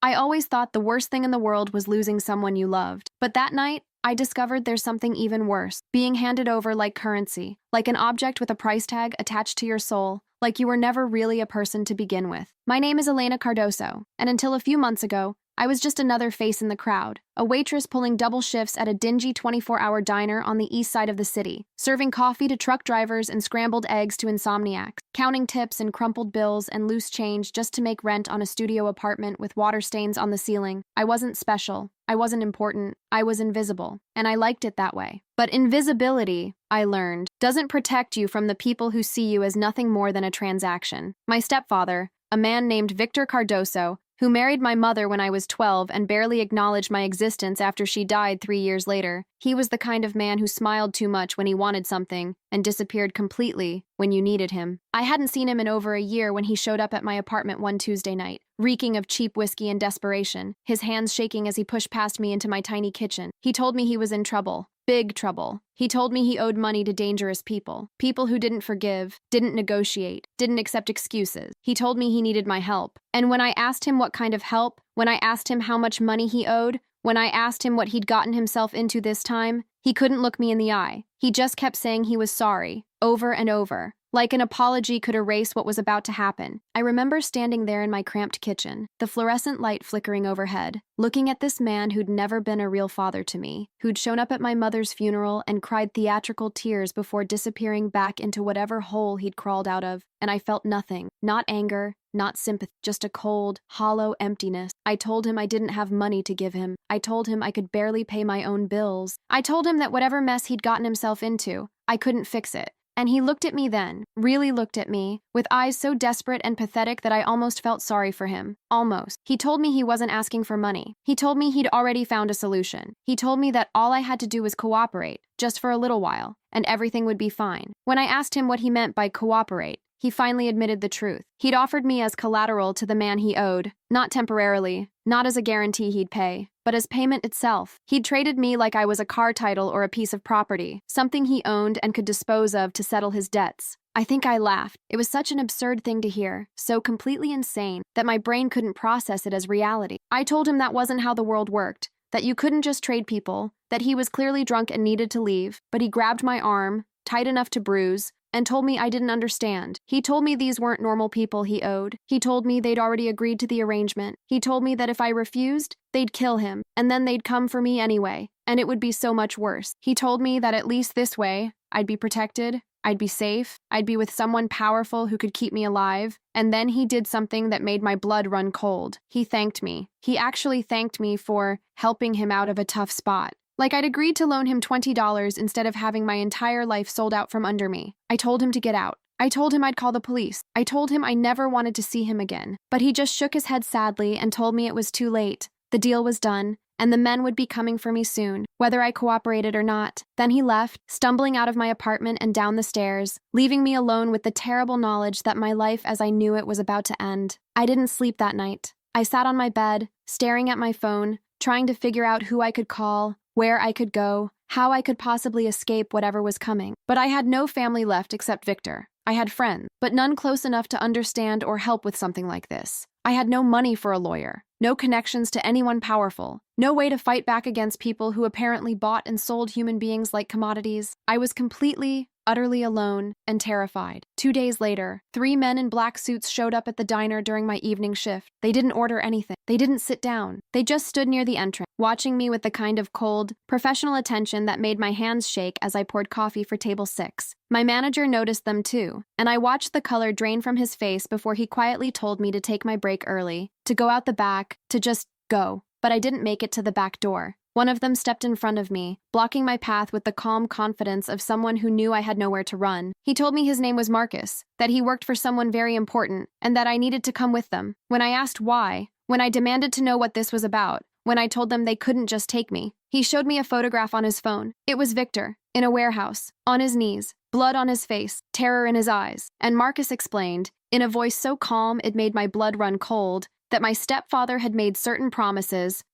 I always thought the worst thing in the world was losing someone you loved. But that night, I discovered there's something even worse. Being handed over like currency, like an object with a price tag attached to your soul, like you were never really a person to begin with. My name is Elena Cardoso, and until a few months ago, I was just another face in the crowd, a waitress pulling double shifts at a dingy 24-hour diner on the east side of the city, serving coffee to truck drivers and scrambled eggs to insomniacs, counting tips and crumpled bills and loose change just to make rent on a studio apartment with water stains on the ceiling. I wasn't special. I wasn't important. I was invisible, and I liked it that way. But invisibility, I learned, doesn't protect you from the people who see you as nothing more than a transaction. My stepfather, a man named Victor Cardoso, who married my mother when I was 12 and barely acknowledged my existence after she died 3 years later. He was the kind of man who smiled too much when he wanted something and disappeared completely when you needed him. I hadn't seen him in over a year when he showed up at my apartment one Tuesday night, reeking of cheap whiskey and desperation, his hands shaking as he pushed past me into my tiny kitchen. He told me he was in trouble. Big trouble. He told me he owed money to dangerous people. People who didn't forgive, didn't negotiate, didn't accept excuses. He told me he needed my help. And when I asked him what kind of help, when I asked him how much money he owed, when I asked him what he'd gotten himself into this time, he couldn't look me in the eye. He just kept saying he was sorry, over and over. Like an apology could erase what was about to happen. I remember standing there in my cramped kitchen, the fluorescent light flickering overhead, looking at this man who'd never been a real father to me, who'd shown up at my mother's funeral and cried theatrical tears before disappearing back into whatever hole he'd crawled out of, and I felt nothing. Not anger, not sympathy, just a cold, hollow emptiness. I told him I didn't have money to give him. I told him I could barely pay my own bills. I told him that whatever mess he'd gotten himself into, I couldn't fix it. And he looked at me then, really looked at me, with eyes so desperate and pathetic that I almost felt sorry for him. Almost. He told me he wasn't asking for money. He told me he'd already found a solution. He told me that all I had to do was cooperate, just for a little while, and everything would be fine. When I asked him what he meant by cooperate, he finally admitted the truth. He'd offered me as collateral to the man he owed, not temporarily, not as a guarantee he'd pay, but as payment itself. He'd traded me like I was a car title or a piece of property, something he owned and could dispose of to settle his debts. I think I laughed. It was such an absurd thing to hear, so completely insane, that my brain couldn't process it as reality. I told him that wasn't how the world worked, that you couldn't just trade people, that he was clearly drunk and needed to leave, but he grabbed my arm, tight enough to bruise, and told me I didn't understand. He told me these weren't normal people he owed. He told me they'd already agreed to the arrangement. He told me that if I refused, they'd kill him, and then they'd come for me anyway, and it would be so much worse. He told me that at least this way, I'd be protected, I'd be safe, I'd be with someone powerful who could keep me alive, and then he did something that made my blood run cold. He thanked me. He actually thanked me for helping him out of a tough spot. Like I'd agreed to loan him $20 instead of having my entire life sold out from under me. I told him to get out. I told him I'd call the police. I told him I never wanted to see him again. But he just shook his head sadly and told me it was too late. The deal was done, and the men would be coming for me soon, whether I cooperated or not. Then he left, stumbling out of my apartment and down the stairs, leaving me alone with the terrible knowledge that my life as I knew it was about to end. I didn't sleep that night. I sat on my bed, staring at my phone, trying to figure out who I could call, where I could go, how I could possibly escape whatever was coming. But I had no family left except Victor. I had friends, but none close enough to understand or help with something like this. I had no money for a lawyer, no connections to anyone powerful, no way to fight back against people who apparently bought and sold human beings like commodities. I was completely, utterly alone and terrified. 2 days later, 3 men in black suits showed up at the diner during my evening shift. They didn't order anything. They didn't sit down. They just stood near the entrance, watching me with the kind of cold, professional attention that made my hands shake as I poured coffee for table 6. My manager noticed them too, and I watched the color drain from his face before he quietly told me to take my break early, to go out the back, to just go. But I didn't make it to the back door. One of them stepped in front of me, blocking my path with the calm confidence of someone who knew I had nowhere to run. He told me his name was Marcus, that he worked for someone very important, and that I needed to come with them. When I asked why, when I demanded to know what this was about, when I told them they couldn't just take me, he showed me a photograph on his phone. It was Victor, in a warehouse, on his knees, blood on his face, terror in his eyes. And Marcus explained, in a voice so calm it made my blood run cold, that my stepfather had made certain promises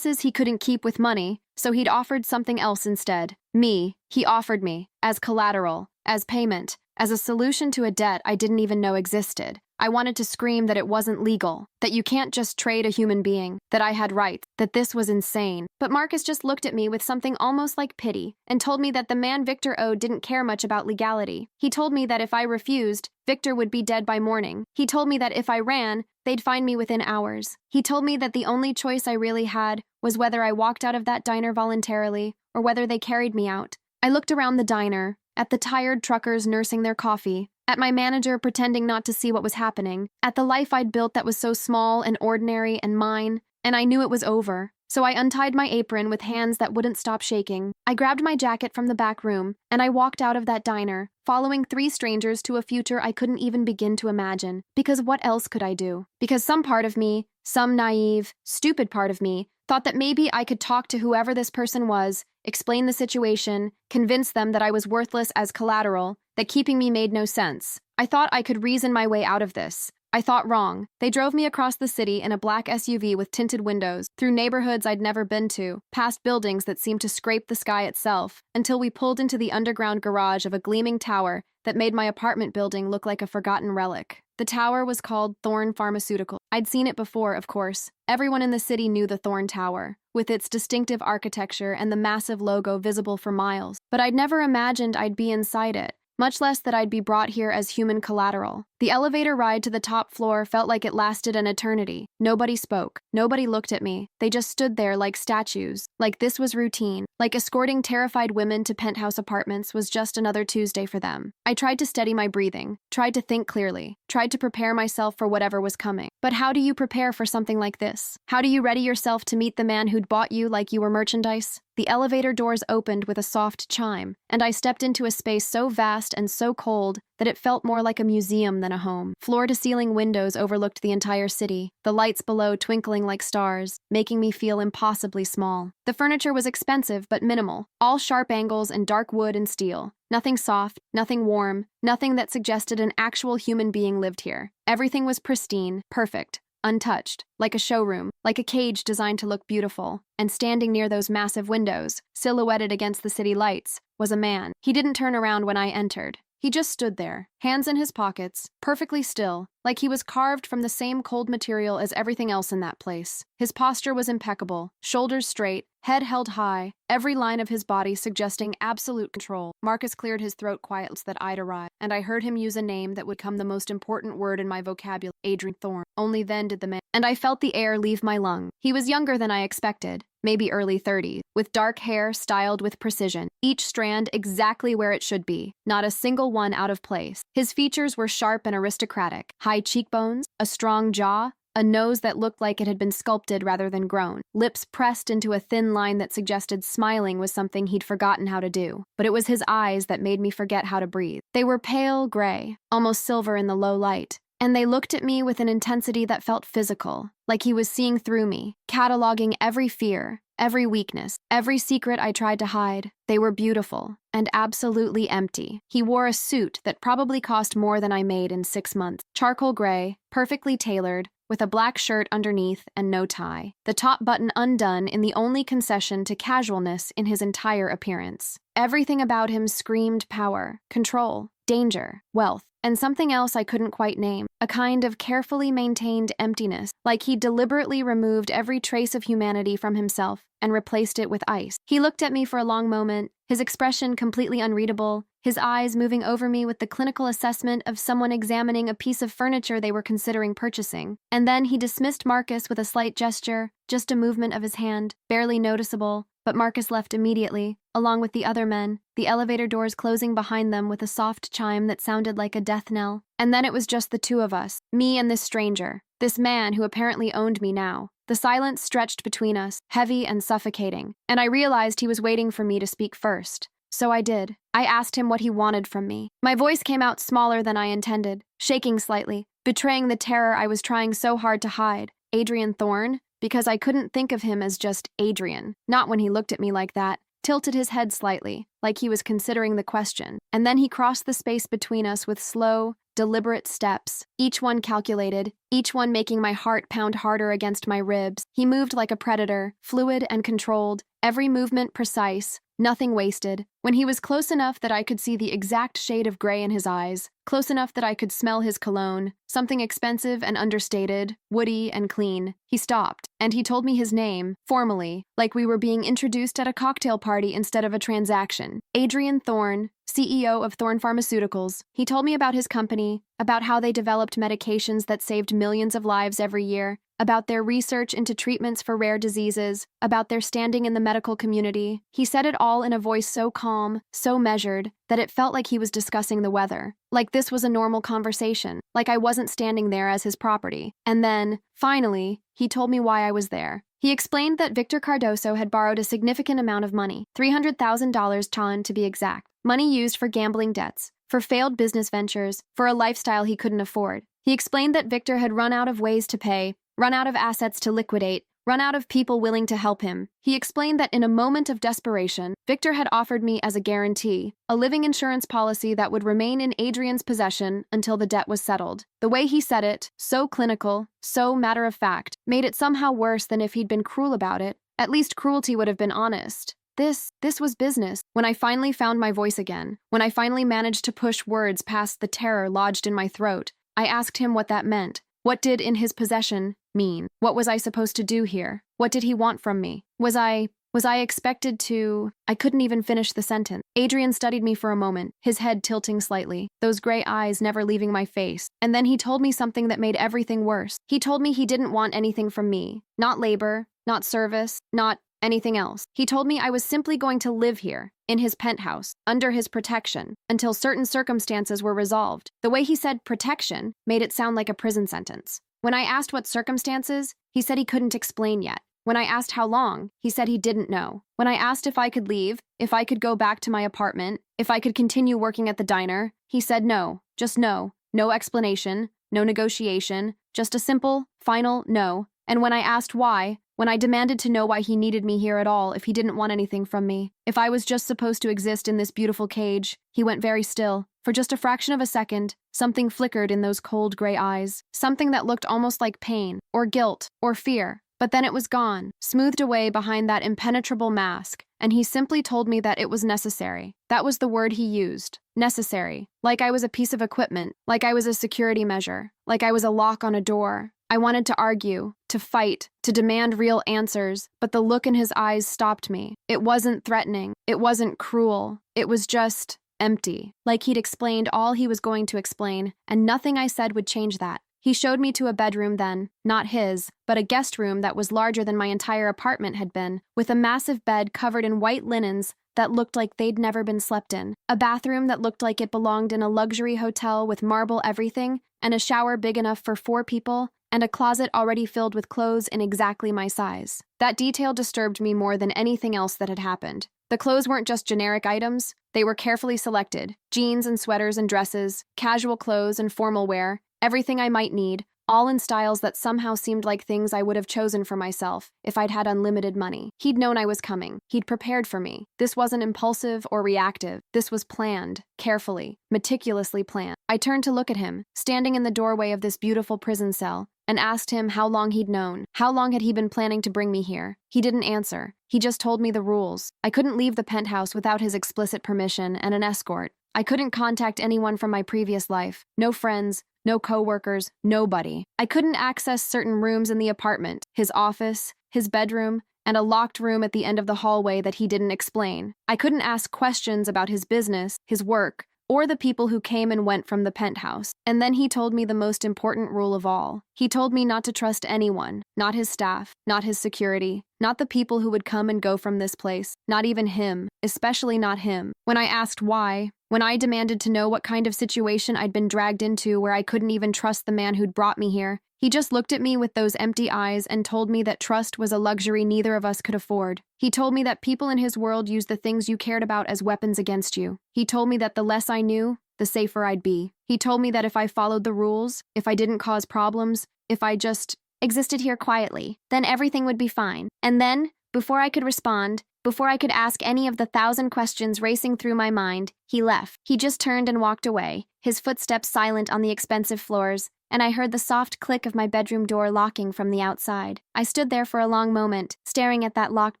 he couldn't keep with money, so he'd offered something else instead. Me, he offered me, as collateral, as payment, as a solution to a debt I didn't even know existed. I wanted to scream that it wasn't legal, that you can't just trade a human being, that I had rights, that this was insane. But Marcus just looked at me with something almost like pity and told me that the man Victor owed didn't care much about legality. He told me that if I refused, Victor would be dead by morning. He told me that if I ran, they'd find me within hours. He told me that the only choice I really had was whether I walked out of that diner voluntarily or whether they carried me out. I looked around the diner, at the tired truckers nursing their coffee, at my manager pretending not to see what was happening, at the life I'd built that was so small and ordinary and mine, and I knew it was over. So I untied my apron with hands that wouldn't stop shaking. I grabbed my jacket from the back room, and I walked out of that diner, following 3 strangers to a future I couldn't even begin to imagine. Because what else could I do? Because some part of me, some naive, stupid part of me, thought that maybe I could talk to whoever this person was, explain the situation, convince them that I was worthless as collateral, that keeping me made no sense. I thought I could reason my way out of this. I thought wrong. They drove me across the city in a black SUV with tinted windows, through neighborhoods I'd never been to, past buildings that seemed to scrape the sky itself, until we pulled into the underground garage of a gleaming tower that made my apartment building look like a forgotten relic. The tower was called Thorn Pharmaceutical. I'd seen it before, of course. Everyone in the city knew the Thorn Tower, with its distinctive architecture and the massive logo visible for miles. But I'd never imagined I'd be inside it, much less that I'd be brought here as human collateral. The elevator ride to the top floor felt like it lasted an eternity. Nobody spoke. Nobody looked at me. They just stood there like statues, like this was routine, like escorting terrified women to penthouse apartments was just another Tuesday for them. I tried to steady my breathing, tried to think clearly, tried to prepare myself for whatever was coming. But how do you prepare for something like this? How do you ready yourself to meet the man who'd bought you like you were merchandise? The elevator doors opened with a soft chime, and I stepped into a space so vast and so cold that it felt more like a museum than a home. Floor-to-ceiling windows overlooked the entire city, the lights below twinkling like stars, making me feel impossibly small. The furniture was expensive but minimal, all sharp angles and dark wood and steel. Nothing soft, nothing warm, nothing that suggested an actual human being lived here. Everything was pristine, perfect, untouched, like a showroom, like a cage designed to look beautiful. And standing near those massive windows, silhouetted against the city lights, was a man. He didn't turn around when I entered. He just stood there, hands in his pockets, perfectly still, like he was carved from the same cold material as everything else in that place. His posture was impeccable, shoulders straight, head held high, every line of his body suggesting absolute control. Marcus cleared his throat quietly that I'd arrived, and I heard him use a name that would become the most important word in my vocabulary, Adrian Thorne. Only then did the man, and I felt the air leave my lung. He was younger than I expected, maybe early 30s, with dark hair styled with precision, each strand exactly where it should be, not a single one out of place. His features were sharp and aristocratic, high cheekbones, a strong jaw, a nose that looked like it had been sculpted rather than grown, lips pressed into a thin line that suggested smiling was something he'd forgotten how to do. But it was his eyes that made me forget how to breathe. They were pale gray, almost silver in the low light, and they looked at me with an intensity that felt physical, like he was seeing through me, cataloging every fear, every weakness, every secret I tried to hide. They were beautiful and absolutely empty. He wore a suit that probably cost more than I made in 6 months. Charcoal gray, perfectly tailored, with a black shirt underneath and no tie, the top button undone in the only concession to casualness in his entire appearance. Everything about him screamed power, control, danger, wealth, and something else I couldn't quite name, a kind of carefully maintained emptiness, like he'd deliberately removed every trace of humanity from himself and replaced it with ice. He looked at me for a long moment, his expression completely unreadable, his eyes moving over me with the clinical assessment of someone examining a piece of furniture they were considering purchasing. And then he dismissed Marcus with a slight gesture, just a movement of his hand, barely noticeable, but Marcus left immediately, along with the other men, the elevator doors closing behind them with a soft chime that sounded like a death knell. And then it was just the two of us, me and this stranger, this man who apparently owned me now. The silence stretched between us, heavy and suffocating, and I realized he was waiting for me to speak first. So I did. I asked him what he wanted from me. My voice came out smaller than I intended, shaking slightly, betraying the terror I was trying so hard to hide. Adrian Thorne? Because I couldn't think of him as just Adrian, not when he looked at me like that, tilted his head slightly, like he was considering the question, and then he crossed the space between us with slow, deliberate steps, each one calculated, each one making my heart pound harder against my ribs. He moved like a predator, fluid and controlled, every movement precise, nothing wasted. When he was close enough that I could see the exact shade of gray in his eyes, close enough that I could smell his cologne, something expensive and understated, woody and clean, he stopped, and he told me his name, formally, like we were being introduced at a cocktail party instead of a transaction. Adrian Thorne, CEO of Thorne Pharmaceuticals. He told me about his company, about how they developed medications that saved millions of lives every year, about their research into treatments for rare diseases, about their standing in the medical community. He said it all in a voice so calm, so measured, that it felt like he was discussing the weather, like this was a normal conversation, like I wasn't standing there as his property. And then, finally, he told me why I was there. He explained that Victor Cardoso had borrowed a significant amount of money, $300,000 to be exact, money used for gambling debts, for failed business ventures, for a lifestyle he couldn't afford. He explained that Victor had run out of ways to pay, run out of assets to liquidate, run out of people willing to help him. He explained that in a moment of desperation, Victor had offered me as a guarantee, a living insurance policy that would remain in Adrian's possession until the debt was settled. The way he said it, so clinical, so matter-of-fact, made it somehow worse than if he'd been cruel about it. At least cruelty would have been honest. This was business. When I finally found my voice again, when I finally managed to push words past the terror lodged in my throat, I asked him what that meant. What did in his possession mean? What was I supposed to do here? What did he want from me? Was I expected to... I couldn't even finish the sentence. Adrian studied me for a moment, his head tilting slightly, those gray eyes never leaving my face. And then he told me something that made everything worse. He told me he didn't want anything from me. Not labor, not service, not anything else. He told me I was simply going to live here, in his penthouse, under his protection, until certain circumstances were resolved. The way he said protection made it sound like a prison sentence. When I asked what circumstances, he said he couldn't explain yet. When I asked how long, he said he didn't know. When I asked if I could leave, if I could go back to my apartment, if I could continue working at the diner, he said no, just no. No explanation, no negotiation, just a simple, final no. And when I asked why, when I demanded to know why he needed me here at all if he didn't want anything from me, if I was just supposed to exist in this beautiful cage, he went very still. For just a fraction of a second, something flickered in those cold gray eyes, something that looked almost like pain, or guilt, or fear. But then it was gone, smoothed away behind that impenetrable mask, and he simply told me that it was necessary. That was the word he used. Necessary. Like I was a piece of equipment, like I was a security measure, like I was a lock on a door. I wanted to argue, to fight, to demand real answers, but the look in his eyes stopped me. It wasn't threatening. It wasn't cruel. It was just empty. Like he'd explained all he was going to explain, and nothing I said would change that. He showed me to a bedroom then, not his, but a guest room that was larger than my entire apartment had been, with a massive bed covered in white linens that looked like they'd never been slept in, a bathroom that looked like it belonged in a luxury hotel with marble everything, and a shower big enough for 4 people, and a closet already filled with clothes in exactly my size. That detail disturbed me more than anything else that had happened. The clothes weren't just generic items, they were carefully selected. Jeans and sweaters and dresses, casual clothes and formal wear, everything I might need, all in styles that somehow seemed like things I would have chosen for myself if I'd had unlimited money. He'd known I was coming. He'd prepared for me. This wasn't impulsive or reactive. This was planned, carefully, meticulously planned. I turned to look at him, standing in the doorway of this beautiful prison cell, and asked him how long he'd known. How long had he been planning to bring me here? He didn't answer. He just told me the rules. I couldn't leave the penthouse without his explicit permission and an escort. I couldn't contact anyone from my previous life. No friends, no coworkers, nobody. I couldn't access certain rooms in the apartment, his office, his bedroom, and a locked room at the end of the hallway that he didn't explain. I couldn't ask questions about his business, his work, or the people who came and went from the penthouse. And then he told me the most important rule of all. He told me not to trust anyone, not his staff, not his security, not the people who would come and go from this place, not even him, especially not him. When I asked why, when I demanded to know what kind of situation I'd been dragged into where I couldn't even trust the man who'd brought me here, he just looked at me with those empty eyes and told me that trust was a luxury neither of us could afford. He told me that people in his world used the things you cared about as weapons against you. He told me that the less I knew, the safer I'd be. He told me that if I followed the rules, if I didn't cause problems, if I just existed here quietly, then everything would be fine. And then, before I could respond, before I could ask any of the 1,000 questions racing through my mind, he left. He just turned and walked away, his footsteps silent on the expensive floors, and I heard the soft click of my bedroom door locking from the outside. I stood there for a long moment, staring at that locked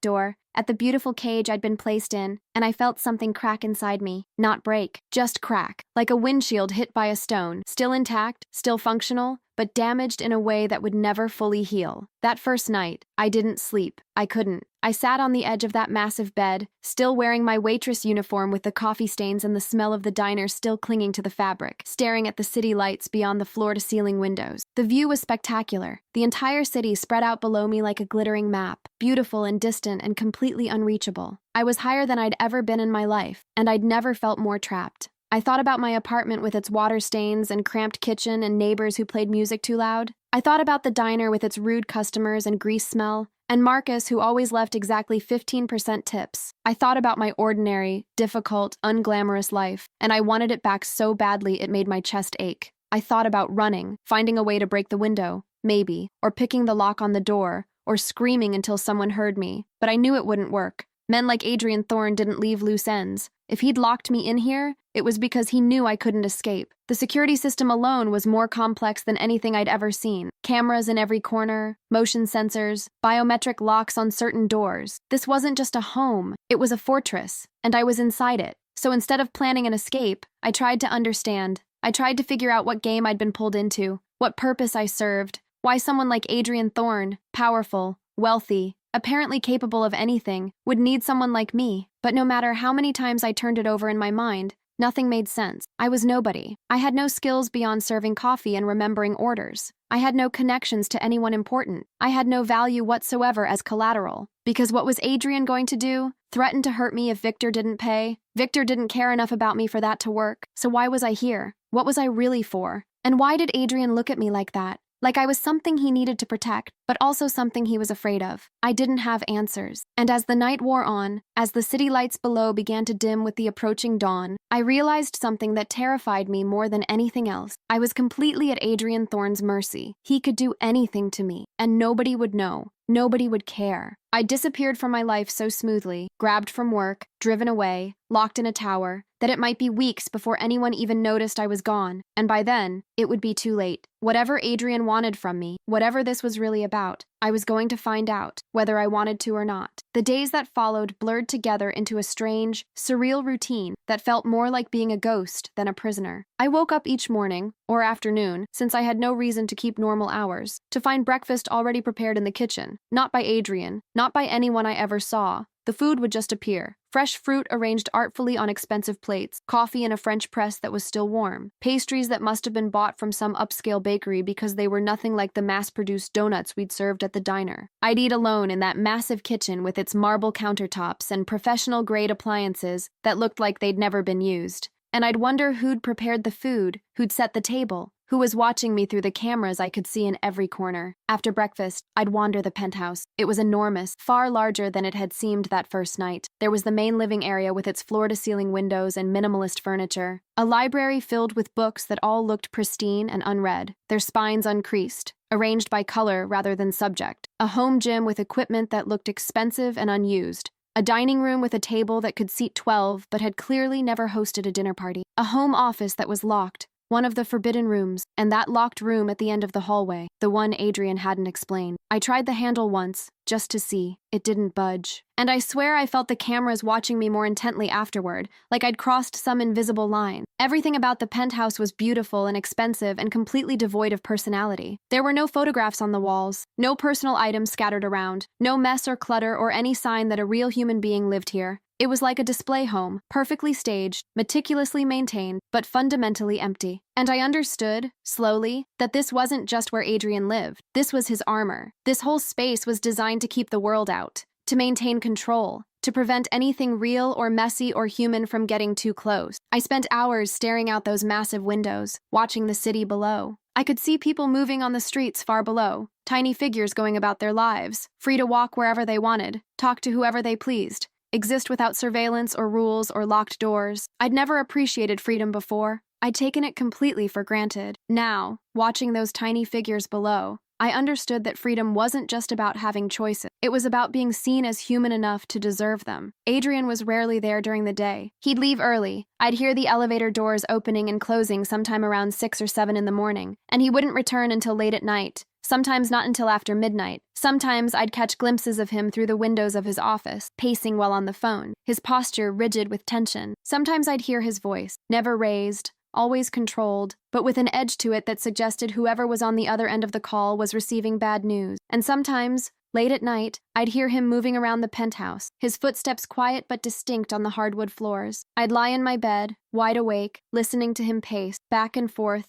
door, at the beautiful cage I'd been placed in, and I felt something crack inside me. Not break, just crack, like a windshield hit by a stone, still intact, still functional, but damaged in a way that would never fully heal. That first night, I didn't sleep. I couldn't. I sat on the edge of that massive bed, still wearing my waitress uniform with the coffee stains and the smell of the diner still clinging to the fabric, staring at the city lights beyond the floor-to-ceiling windows. The view was spectacular. The entire city spread out below me like a glittering map, beautiful and distant and completely unreachable. I was higher than I'd ever been in my life, and I'd never felt more trapped. I thought about my apartment with its water stains and cramped kitchen and neighbors who played music too loud. I thought about the diner with its rude customers and grease smell, and Marcus, who always left exactly 15% tips. I thought about my ordinary, difficult, unglamorous life, and I wanted it back so badly it made my chest ache. I thought about running, finding a way to break the window, maybe, or picking the lock on the door, or screaming until someone heard me, but I knew it wouldn't work. Men like Adrian Thorne didn't leave loose ends. If he'd locked me in here, it was because he knew I couldn't escape. The security system alone was more complex than anything I'd ever seen. Cameras in every corner, motion sensors, biometric locks on certain doors. This wasn't just a home, it was a fortress, and I was inside it. So instead of planning an escape, I tried to understand. I tried to figure out what game I'd been pulled into, what purpose I served, why someone like Adrian Thorne, powerful, wealthy, apparently capable of anything, would need someone like me. But no matter how many times I turned it over in my mind, nothing made sense. I was nobody. I had no skills beyond serving coffee and remembering orders. I had no connections to anyone important. I had no value whatsoever as collateral. Because what was Adrian going to do? Threaten to hurt me if Victor didn't pay? Victor didn't care enough about me for that to work. So why was I here? What was I really for? And why did Adrian look at me like that? Like I was something he needed to protect, but also something he was afraid of. I didn't have answers. And as the night wore on, as the city lights below began to dim with the approaching dawn, I realized something that terrified me more than anything else. I was completely at Adrian Thorne's mercy. He could do anything to me, and nobody would know. Nobody would care. I disappeared from my life so smoothly, grabbed from work, driven away, locked in a tower, that it might be weeks before anyone even noticed I was gone, and by then, it would be too late. Whatever Adrian wanted from me, whatever this was really about, I was going to find out, whether I wanted to or not. The days that followed blurred together into a strange, surreal routine that felt more like being a ghost than a prisoner. I woke up each morning, or afternoon, since I had no reason to keep normal hours, to find breakfast already prepared in the kitchen, not by Adrian, not by anyone I ever saw. The food would just appear. Fresh fruit arranged artfully on expensive plates, coffee in a French press that was still warm, pastries that must have been bought from some upscale bakery because they were nothing like the mass-produced donuts we'd served at the diner. I'd eat alone in that massive kitchen with its marble countertops and professional-grade appliances that looked like they'd never been used. And I'd wonder who'd prepared the food, who'd set the table, who was watching me through the cameras I could see in every corner. After breakfast, I'd wander the penthouse. It was enormous, far larger than it had seemed that first night. There was the main living area with its floor-to-ceiling windows and minimalist furniture. A library filled with books that all looked pristine and unread, their spines uncreased, arranged by color rather than subject. A home gym with equipment that looked expensive and unused. A dining room with a table that could seat 12 but had clearly never hosted a dinner party. A home office that was locked. One of the forbidden rooms, and that locked room at the end of the hallway, the one Adrian hadn't explained. I tried the handle once, just to see. It didn't budge. And I swear I felt the cameras watching me more intently afterward, like I'd crossed some invisible line. Everything about the penthouse was beautiful and expensive and completely devoid of personality. There were no photographs on the walls, no personal items scattered around, no mess or clutter or any sign that a real human being lived here. It was like a display home, perfectly staged, meticulously maintained, but fundamentally empty. And I understood, slowly, that this wasn't just where Adrian lived. This was his armor. This whole space was designed to keep the world out, to maintain control, to prevent anything real or messy or human from getting too close. I spent hours staring out those massive windows, watching the city below. I could see people moving on the streets far below, tiny figures going about their lives, free to walk wherever they wanted, talk to whoever they pleased, exist without surveillance or rules or locked doors. I'd never appreciated freedom before. I'd taken it completely for granted. Now, watching those tiny figures below, I understood that freedom wasn't just about having choices. It was about being seen as human enough to deserve them. Adrian was rarely there during the day. He'd leave early. I'd hear the elevator doors opening and closing sometime around 6 or 7 in the morning, and he wouldn't return until late at night. sometimes not until after midnight. Sometimes I'd catch glimpses of him through the windows of his office, pacing while on the phone, his posture rigid with tension. Sometimes I'd hear his voice, never raised, always controlled, but with an edge to it that suggested whoever was on the other end of the call was receiving bad news. And sometimes, late at night, I'd hear him moving around the penthouse, his footsteps quiet but distinct on the hardwood floors. I'd lie in my bed, wide awake, listening to him pace, back and forth,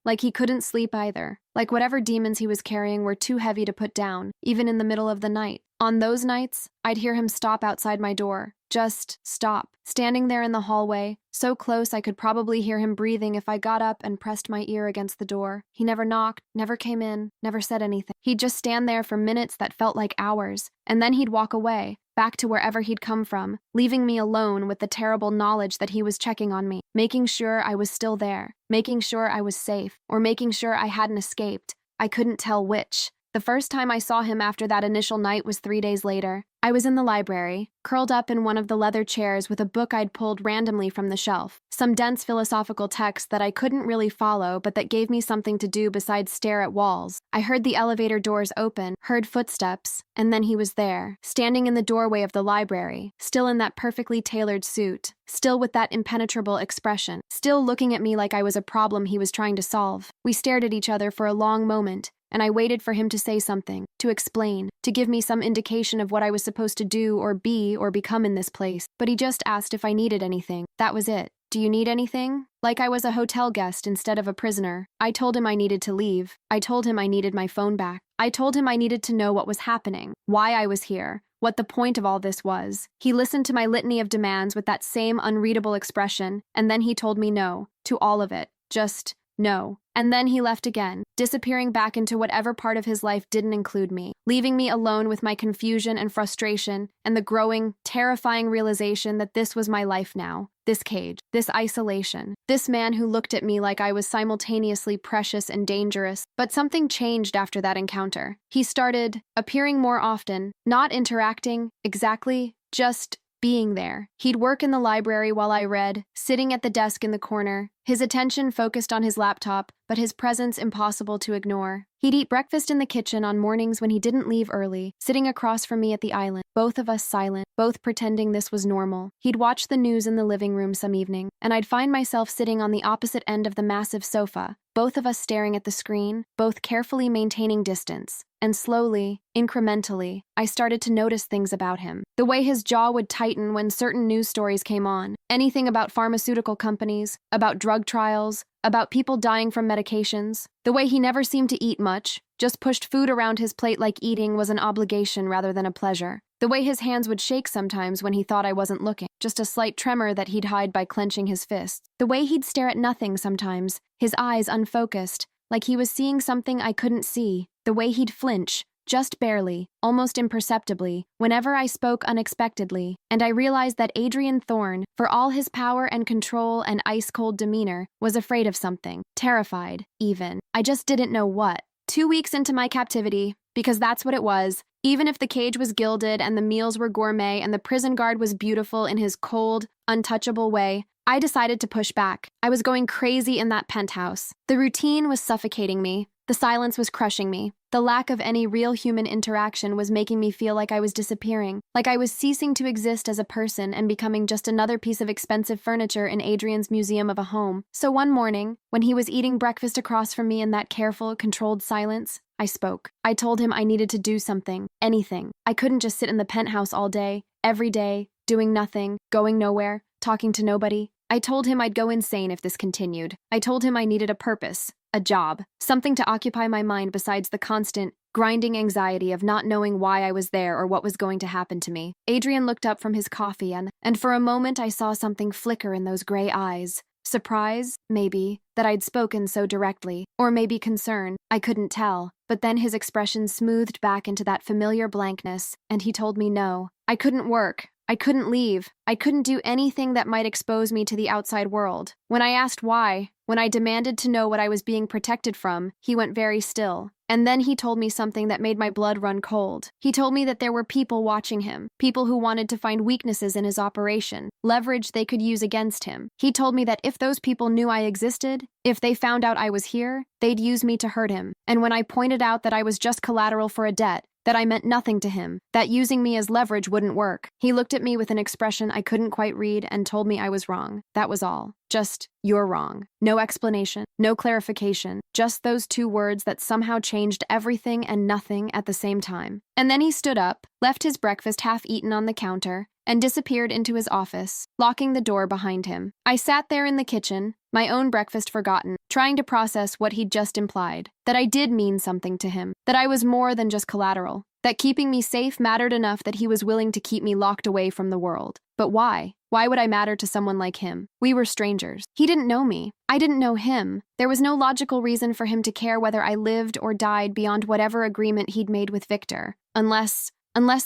like he couldn't sleep either, like whatever demons he was carrying were too heavy to put down, even in the middle of the night. On those nights, I'd hear him stop outside my door. Just stop, standing there in the hallway, so close I could probably hear him breathing if I got up and pressed my ear against the door. He never knocked, never came in, never said anything. He'd just stand there for minutes that felt like hours, and then he'd walk away, back to wherever he'd come from, leaving me alone with the terrible knowledge that he was checking on me, making sure I was still there, making sure I was safe, or making sure I hadn't escaped. I couldn't tell which. The first time I saw him after that initial night was 3 days later. I was in the library, curled up in one of the leather chairs with a book I'd pulled randomly from the shelf, some dense philosophical text that I couldn't really follow but that gave me something to do besides stare at walls. I heard the elevator doors open, heard footsteps, and then he was there, standing in the doorway of the library, still in that perfectly tailored suit, still with that impenetrable expression, still looking at me like I was a problem he was trying to solve. We stared at each other for a long moment, and I waited for him to say something, to explain, to give me some indication of what I was supposed to do or be or become in this place. But he just asked if I needed anything. That was it. Do you need anything? Like I was a hotel guest instead of a prisoner. I told him I needed to leave. I told him I needed my phone back. I told him I needed to know what was happening, why I was here, what the point of all this was. He listened to my litany of demands with that same unreadable expression, and then he told me no, to all of it. Just no. And then he left again, disappearing back into whatever part of his life didn't include me, leaving me alone with my confusion and frustration and the growing, terrifying realization that this was my life now. This cage, this isolation, this man who looked at me like I was simultaneously precious and dangerous. But something changed after that encounter. He started appearing more often, not interacting, exactly, just being there. He'd work in the library while I read, sitting at the desk in the corner, his attention focused on his laptop, but his presence impossible to ignore. He'd eat breakfast in the kitchen on mornings when he didn't leave early, sitting across from me at the island, both of us silent, both pretending this was normal. He'd watch the news in the living room some evening, and I'd find myself sitting on the opposite end of the massive sofa, both of us staring at the screen, both carefully maintaining distance. And slowly, incrementally, I started to notice things about him. The way his jaw would tighten when certain news stories came on. Anything about pharmaceutical companies, about drug trials, about people dying from medications. The way he never seemed to eat much, just pushed food around his plate like eating was an obligation rather than a pleasure. The way his hands would shake sometimes when he thought I wasn't looking, just a slight tremor that he'd hide by clenching his fists. The way he'd stare at nothing sometimes, his eyes unfocused, like he was seeing something I couldn't see. The way he'd flinch, just barely, almost imperceptibly, whenever I spoke unexpectedly, and I realized that Adrian Thorne, for all his power and control and ice-cold demeanor, was afraid of something, terrified, even. I just didn't know what. 2 weeks into my captivity, because that's what it was, even if the cage was gilded and the meals were gourmet and the prison guard was beautiful in his cold, untouchable way, I decided to push back. I was going crazy in that penthouse. The routine was suffocating me. The silence was crushing me. The lack of any real human interaction was making me feel like I was disappearing, like I was ceasing to exist as a person and becoming just another piece of expensive furniture in Adrian's museum of a home. So one morning, when he was eating breakfast across from me in that careful, controlled silence, I spoke. I told him I needed to do something, anything. I couldn't just sit in the penthouse all day, every day, doing nothing, going nowhere, talking to nobody. I told him I'd go insane if this continued. I told him I needed a purpose, a job, something to occupy my mind besides the constant, grinding anxiety of not knowing why I was there or what was going to happen to me. Adrian looked up from his coffee and for a moment I saw something flicker in those gray eyes. Surprise, maybe, that I'd spoken so directly, or maybe concern, I couldn't tell. But then his expression smoothed back into that familiar blankness, and he told me no. I couldn't work. I couldn't leave. I couldn't do anything that might expose me to the outside world. When I asked why, when I demanded to know what I was being protected from, he went very still. And then he told me something that made my blood run cold. He told me that there were people watching him, people who wanted to find weaknesses in his operation, leverage they could use against him. He told me that if those people knew I existed, if they found out I was here, they'd use me to hurt him. And when I pointed out that I was just collateral for a debt, that I meant nothing to him, that using me as leverage wouldn't work, he looked at me with an expression I couldn't quite read and told me I was wrong. That was all. Just, you're wrong. No explanation, no clarification, just those two words that somehow changed everything and nothing at the same time. And then he stood up, left his breakfast half eaten on the counter, and disappeared into his office, locking the door behind him. I sat there in the kitchen, my own breakfast forgotten, trying to process what he'd just implied, that I did mean something to him, that I was more than just collateral, that keeping me safe mattered enough that he was willing to keep me locked away from the world. But why? Why would I matter to someone like him? We were strangers. He didn't know me. I didn't know him. There was no logical reason for him to care whether I lived or died beyond whatever agreement he'd made with Victor, unless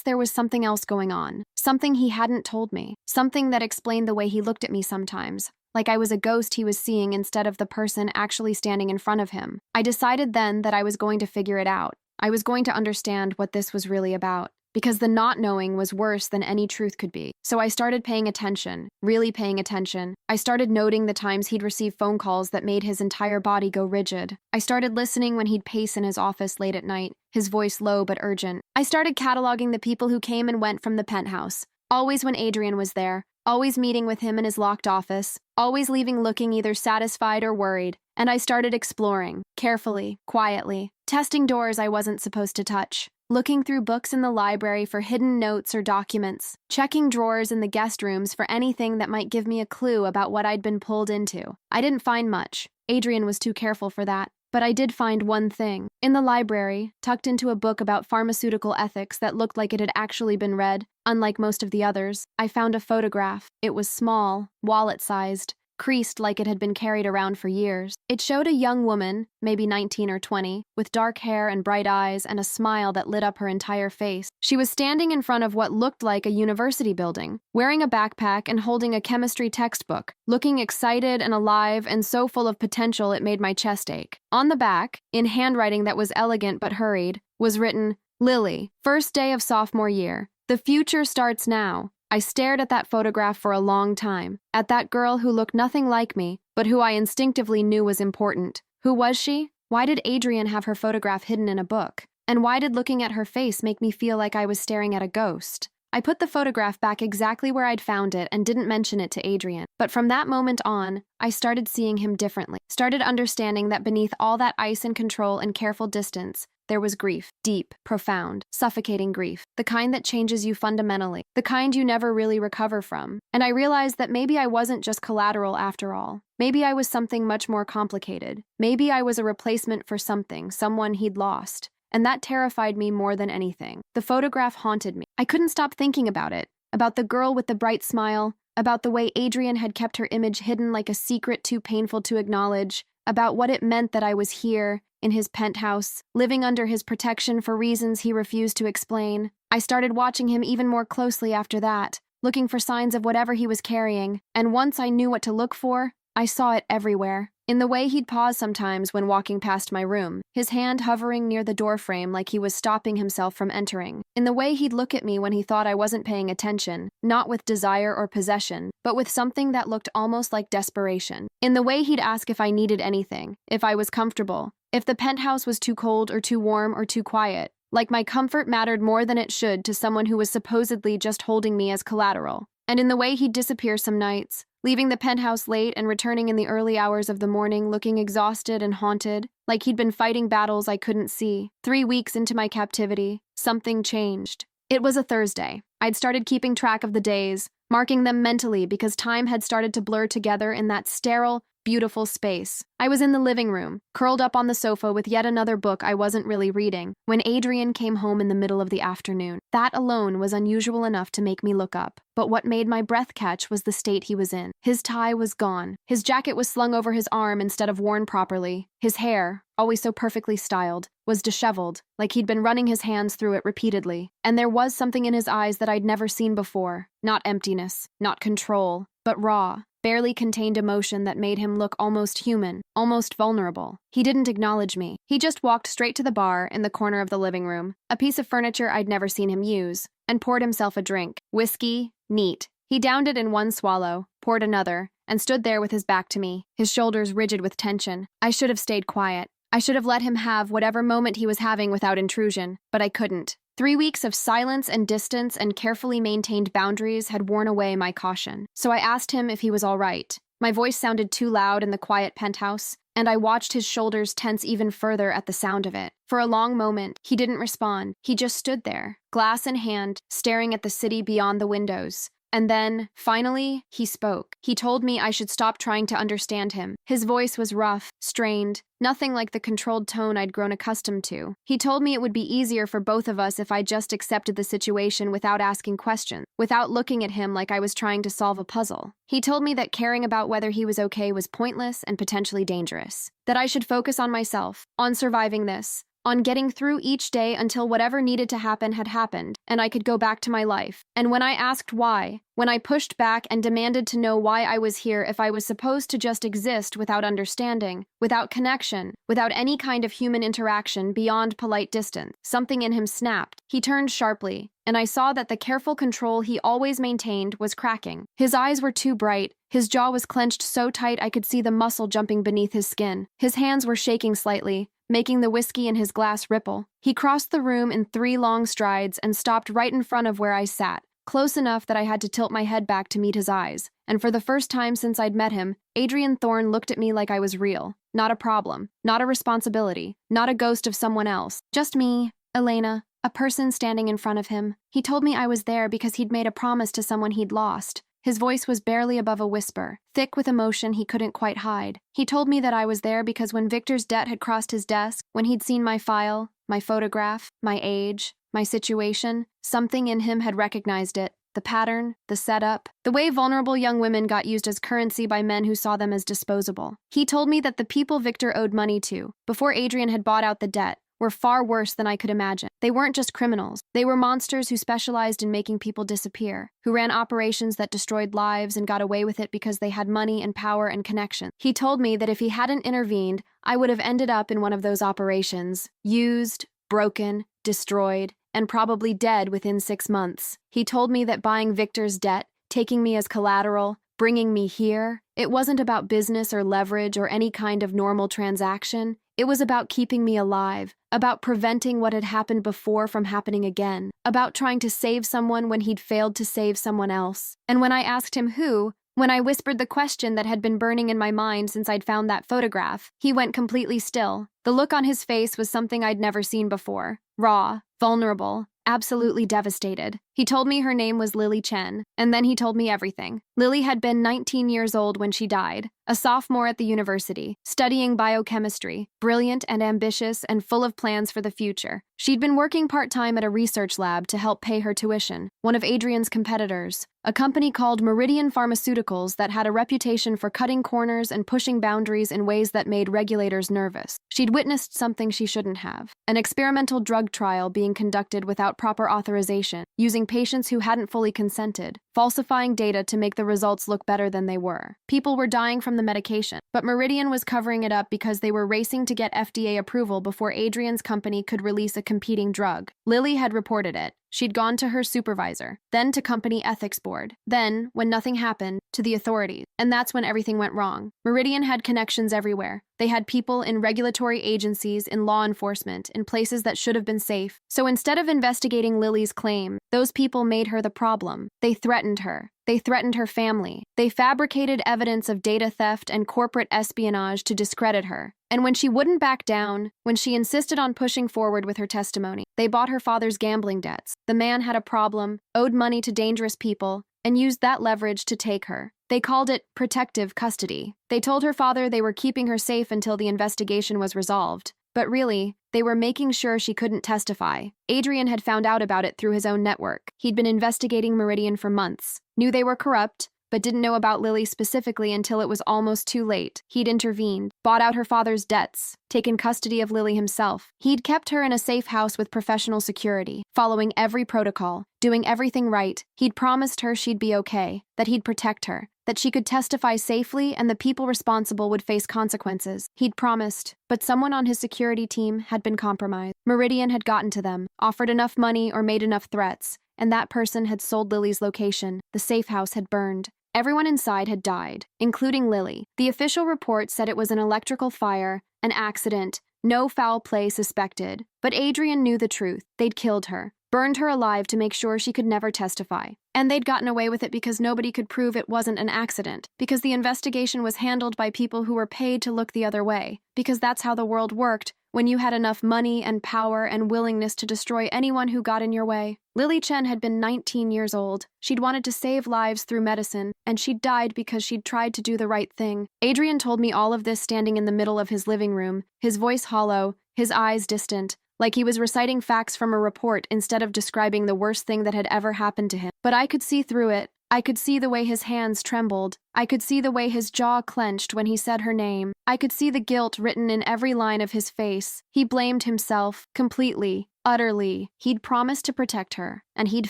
there was something else going on, something he hadn't told me, something that explained the way he looked at me sometimes, like I was a ghost he was seeing instead of the person actually standing in front of him. I decided then that I was going to figure it out. I was going to understand what this was really about, because the not knowing was worse than any truth could be. So I started paying attention, really paying attention. I started noting the times he'd receive phone calls that made his entire body go rigid. I started listening when he'd pace in his office late at night, his voice low but urgent. I started cataloging the people who came and went from the penthouse, always when Adrian was there, always meeting with him in his locked office, always leaving looking either satisfied or worried. And I started exploring, carefully, quietly, testing doors I wasn't supposed to touch, looking through books in the library for hidden notes or documents, checking drawers in the guest rooms for anything that might give me a clue about what I'd been pulled into. I didn't find much. Adrian was too careful for that. But I did find one thing. In the library, tucked into a book about pharmaceutical ethics that looked like it had actually been read, unlike most of the others, I found a photograph. It was small, wallet-sized, creased like it had been carried around for years. It showed a young woman, maybe 19 or 20, with dark hair and bright eyes and a smile that lit up her entire face. She was standing in front of what looked like a university building, wearing a backpack and holding a chemistry textbook, looking excited and alive and so full of potential it made my chest ache. On the back, in handwriting that was elegant but hurried, was written, "Lily, first day of sophomore year. The future starts now." I stared at that photograph for a long time, at that girl who looked nothing like me, but who I instinctively knew was important. Who was she? Why did Adrian have her photograph hidden in a book? And why did looking at her face make me feel like I was staring at a ghost? I put the photograph back exactly where I'd found it and didn't mention it to Adrian. But from that moment on, I started seeing him differently, started understanding that beneath all that ice and control and careful distance, there was grief, deep, profound, suffocating grief, the kind that changes you fundamentally, the kind you never really recover from. And I realized that maybe I wasn't just collateral after all. Maybe I was something much more complicated. Maybe I was a replacement for something, someone he'd lost. And that terrified me more than anything. The photograph haunted me. I couldn't stop thinking about it, about the girl with the bright smile, about the way Adrian had kept her image hidden like a secret too painful to acknowledge, about what it meant that I was here, in his penthouse, living under his protection for reasons he refused to explain. I started watching him even more closely after that, looking for signs of whatever he was carrying, and once I knew what to look for, I saw it everywhere. In the way he'd pause sometimes when walking past my room, his hand hovering near the doorframe like he was stopping himself from entering. In the way he'd look at me when he thought I wasn't paying attention, not with desire or possession, but with something that looked almost like desperation. In the way he'd ask if I needed anything, if I was comfortable, if the penthouse was too cold or too warm or too quiet, like my comfort mattered more than it should to someone who was supposedly just holding me as collateral. And in the way he'd disappear some nights, leaving the penthouse late and returning in the early hours of the morning looking exhausted and haunted, like he'd been fighting battles I couldn't see. 3 weeks into my captivity, something changed. It was a Thursday. I'd started keeping track of the days, marking them mentally because time had started to blur together in that sterile, beautiful space. I was in the living room, curled up on the sofa with yet another book I wasn't really reading, when Adrian came home in the middle of the afternoon. That alone was unusual enough to make me look up. But what made my breath catch was the state he was in. His tie was gone. His jacket was slung over his arm instead of worn properly. His hair, always so perfectly styled, was disheveled, like he'd been running his hands through it repeatedly. And there was something in his eyes that I'd never seen before. Not emptiness, not control, but raw, barely contained emotion that made him look almost human, almost vulnerable. He didn't acknowledge me. He just walked straight to the bar in the corner of the living room, a piece of furniture I'd never seen him use, and poured himself a drink. Whiskey, neat. He downed it in one swallow, poured another, and stood there with his back to me, his shoulders rigid with tension. I should have stayed quiet. I should have let him have whatever moment he was having without intrusion, but I couldn't. 3 weeks of silence and distance and carefully maintained boundaries had worn away my caution. So I asked him if he was all right. My voice sounded too loud in the quiet penthouse, and I watched his shoulders tense even further at the sound of it. For a long moment, he didn't respond. He just stood there, glass in hand, staring at the city beyond the windows. And then, finally, he spoke. He told me I should stop trying to understand him. His voice was rough, strained, nothing like the controlled tone I'd grown accustomed to. He told me it would be easier for both of us if I just accepted the situation without asking questions, without looking at him like I was trying to solve a puzzle. He told me that caring about whether he was okay was pointless and potentially dangerous. That I should focus on myself, on surviving this, on getting through each day until whatever needed to happen had happened, and I could go back to my life. And when I asked why, when I pushed back and demanded to know why I was here if I was supposed to just exist without understanding, without connection, without any kind of human interaction beyond polite distance, something in him snapped. He turned sharply, and I saw that the careful control he always maintained was cracking. His eyes were too bright. His jaw was clenched so tight I could see the muscle jumping beneath his skin. His hands were shaking slightly, making the whiskey in his glass ripple. He crossed the room in 3 long strides and stopped right in front of where I sat, close enough that I had to tilt my head back to meet his eyes. And for the first time since I'd met him, Adrian Thorne looked at me like I was real. Not a problem, not a responsibility, not a ghost of someone else. Just me, Elena, a person standing in front of him. He told me I was there because he'd made a promise to someone he'd lost. His voice was barely above a whisper, thick with emotion he couldn't quite hide. He told me that I was there because when Victor's debt had crossed his desk, when he'd seen my file, my photograph, my age, my situation, something in him had recognized it. The pattern, the setup, the way vulnerable young women got used as currency by men who saw them as disposable. He told me that the people Victor owed money to, before Adrian had bought out the debt, were far worse than I could imagine. They weren't just criminals. They were monsters who specialized in making people disappear, who ran operations that destroyed lives and got away with it because they had money and power and connection. He told me that if he hadn't intervened, I would have ended up in one of those operations, used, broken, destroyed, and probably dead within 6 months. He told me that buying Victor's debt, taking me as collateral, bringing me here, it wasn't about business or leverage or any kind of normal transaction. It was about keeping me alive, about preventing what had happened before from happening again, about trying to save someone when he'd failed to save someone else. And when I asked him who, when I whispered the question that had been burning in my mind since I'd found that photograph, he went completely still. The look on his face was something I'd never seen before. Raw, vulnerable, absolutely devastated. He told me her name was Lily Chen, and then he told me everything. Lily had been 19 years old when she died, a sophomore at the university, studying biochemistry, brilliant and ambitious and full of plans for the future. She'd been working part-time at a research lab to help pay her tuition, one of Adrian's competitors, a company called Meridian Pharmaceuticals that had a reputation for cutting corners and pushing boundaries in ways that made regulators nervous. She'd witnessed something she shouldn't have, an experimental drug trial being conducted without proper authorization, using patients who hadn't fully consented, falsifying data to make the results look better than they were. People were dying from the medication, but Meridian was covering it up because they were racing to get FDA approval before Adrian's company could release a competing drug. Lily had reported it. She'd gone to her supervisor, then to company ethics board, then, when nothing happened, to the authorities. And that's when everything went wrong. Meridian had connections everywhere. They had people in regulatory agencies, in law enforcement, in places that should have been safe. So instead of investigating Lily's claim, those people made her the problem. They threatened her. They threatened her family. They fabricated evidence of data theft and corporate espionage to discredit her. And when she wouldn't back down, when she insisted on pushing forward with her testimony, they bought her father's gambling debts. The man had a problem, owed money to dangerous people, and used that leverage to take her. They called it protective custody. They told her father they were keeping her safe until the investigation was resolved. But really, they were making sure she couldn't testify. Adrian had found out about it through his own network. He'd been investigating Meridian for months, knew they were corrupt, but didn't know about Lily specifically until it was almost too late. He'd intervened, bought out her father's debts, taken custody of Lily himself. He'd kept her in a safe house with professional security, following every protocol, doing everything right. He'd promised her she'd be okay, that he'd protect her, that she could testify safely and the people responsible would face consequences. He'd promised, but someone on his security team had been compromised. Meridian had gotten to them, offered enough money or made enough threats, and that person had sold Lily's location. The safe house had burned. Everyone inside had died, including Lily. The official report said it was an electrical fire, an accident, no foul play suspected. But Adrian knew the truth. They'd killed her, burned her alive to make sure she could never testify. And they'd gotten away with it because nobody could prove it wasn't an accident, because the investigation was handled by people who were paid to look the other way, because that's how the world worked when you had enough money and power and willingness to destroy anyone who got in your way. Lily Chen had been 19 years old. She'd wanted to save lives through medicine, and she'd died because she'd tried to do the right thing. Adrian told me all of this standing in the middle of his living room, his voice hollow, his eyes distant, like he was reciting facts from a report instead of describing the worst thing that had ever happened to him. But I could see through it. I could see the way his hands trembled. I could see the way his jaw clenched when he said her name. I could see the guilt written in every line of his face. He blamed himself, completely, utterly. He'd promised to protect her, and he'd